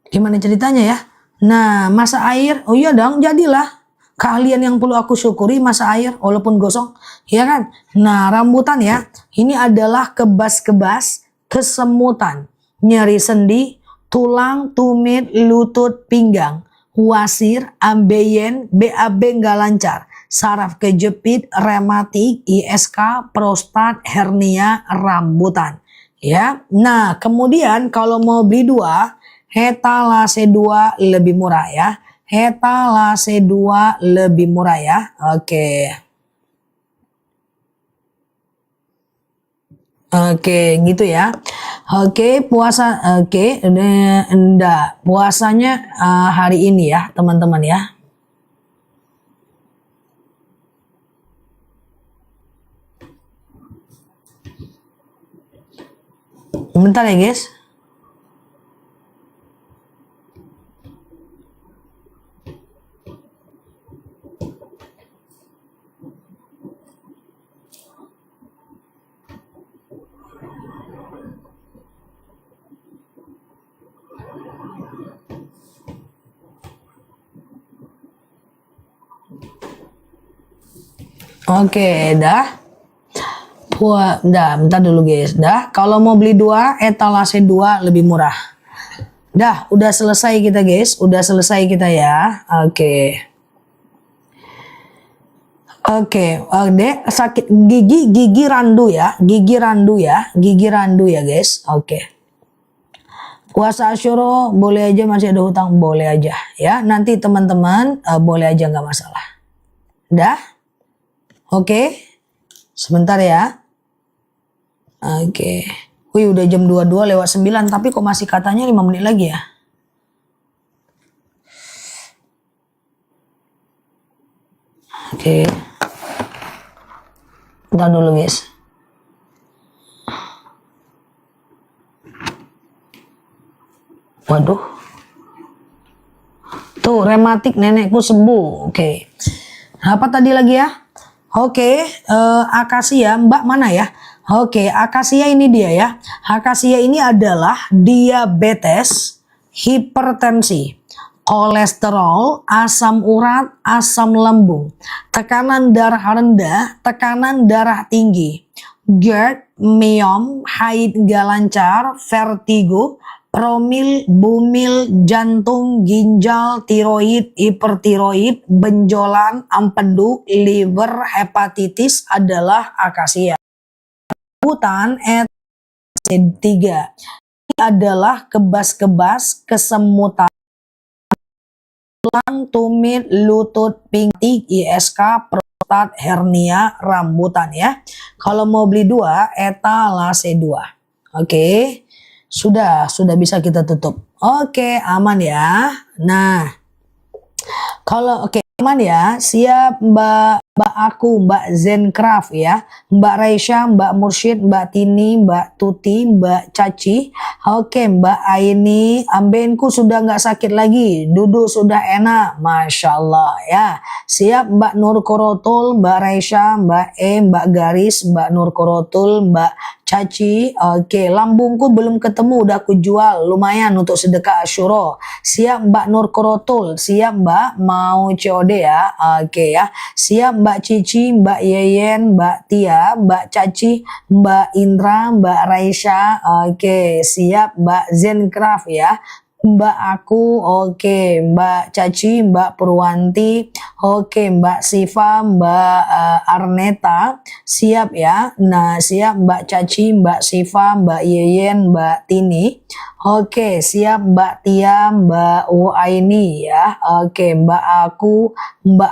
Gimana ceritanya ya? Nah, masa air, oh iya dong, jadilah. Keahlian yang perlu aku syukuri, masa air walaupun gosong, ya kan? Nah, rambutan ya, ini adalah kebas-kebas, kesemutan, nyeri sendi, tulang, tumit, lutut, pinggang, wasir, ambeien, BAB nggak lancar, saraf kejepit, rematik, ISK, prostat, hernia, rambutan. Ya, nah kemudian kalau mau beli dua, etalase 2 lebih murah ya. Etalase 2 lebih murah ya. Oke. Oke, gitu ya. Oke, puasa. Oke, enggak. Puasanya hari ini ya, teman-teman ya. Bentar ya, guys. Oke, dah. Bentar dulu guys. Dah, kalau mau beli dua, etalase 2 lebih murah. Dah, udah selesai kita guys. Udah selesai kita ya. Oke. Oke, Dek, sakit gigi randu ya. Gigi randu ya guys. Oke. Puasa Asyura boleh aja, masih ada hutang boleh aja ya. Nanti teman-teman boleh aja, nggak masalah. Dah? Oke. Sebentar ya. Oke. Wih, udah jam 22:09 tapi kok masih katanya 5 menit lagi ya. Oke. Bentar dulu guys. Waduh. Tuh, rematik nenekku sembuh. Oke. Apa tadi lagi ya? Oke, akasia, Mbak mana ya? Oke, akasia ini dia ya. Akasia ini adalah diabetes, hipertensi, kolesterol, asam urat, asam lambung, tekanan darah rendah, tekanan darah tinggi, GERD, myom, haid gak lancar, vertigo, promil, bumil, jantung, ginjal, tiroid, hipertiroid, benjolan, empedu, liver, hepatitis adalah akasia. Rambutan etalase 3 ini adalah kebas-kebas, kesemutan, tulang, tumit, lutut, pinggang, ISK, prostat, hernia, rambutan ya. Kalau mau beli dua, etalase 2. Oke. Sudah bisa kita tutup. Oke, aman ya. Nah, kalau aman ya, siap Mbak aku, Mbak Zencraft ya, Mbak Raisya, Mbak Mursyid, Mbak Tini, Mbak Tuti, Mbak Caci. Oke, Mbak Aini, ambenku sudah nggak sakit lagi, duduk sudah enak, Masya Allah ya. Siap Mbak Nur Korotul, Mbak Raisya, Mbak Mbak Garis, Mbak Nur Korotul, Mbak Caci. Oke, lambungku belum ketemu, udah aku jual, lumayan untuk sedekah Asyura. Siap Mbak Nur Korotul, siap Mbak, mau COD ya. Oke ya, siap Mbak Cici, Mbak Yeyen, Mbak Tia, Mbak Caci, Mbak Indra, Mbak Raisya. Oke, siap Mbak Zencraft ya. Mbak aku, oke, Mbak Caci, Mbak Purwanti, oke, Mbak Siva, Mbak Arneta, siap ya. Nah, siap Mbak Caci, Mbak Siva, Mbak Yeyen, Mbak Tini. Oke, siap Mbak Tia, Mbak Uaini ya. Oke, Mbak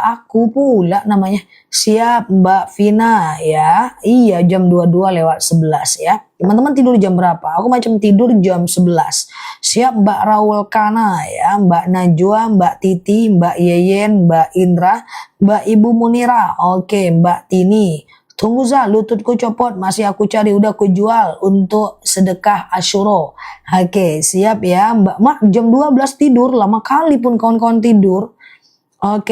aku pula namanya. Siap Mbak Vina ya. Iya, jam 22:11 ya. Teman-teman tidur jam berapa? Aku macam tidur jam 11. Siap Mbak Raul Kana ya, Mbak Najwa, Mbak Titi, Mbak Yeyen, Mbak Indra, Mbak Ibu Munira. Oke, Mbak Tini. Tunggu Za, lututku copot, masih aku cari, udah aku jual untuk sedekah Asyuro. Oke, siap ya Mbak. Mak, jam 12 tidur, lama kali pun kawan-kawan tidur. Oke.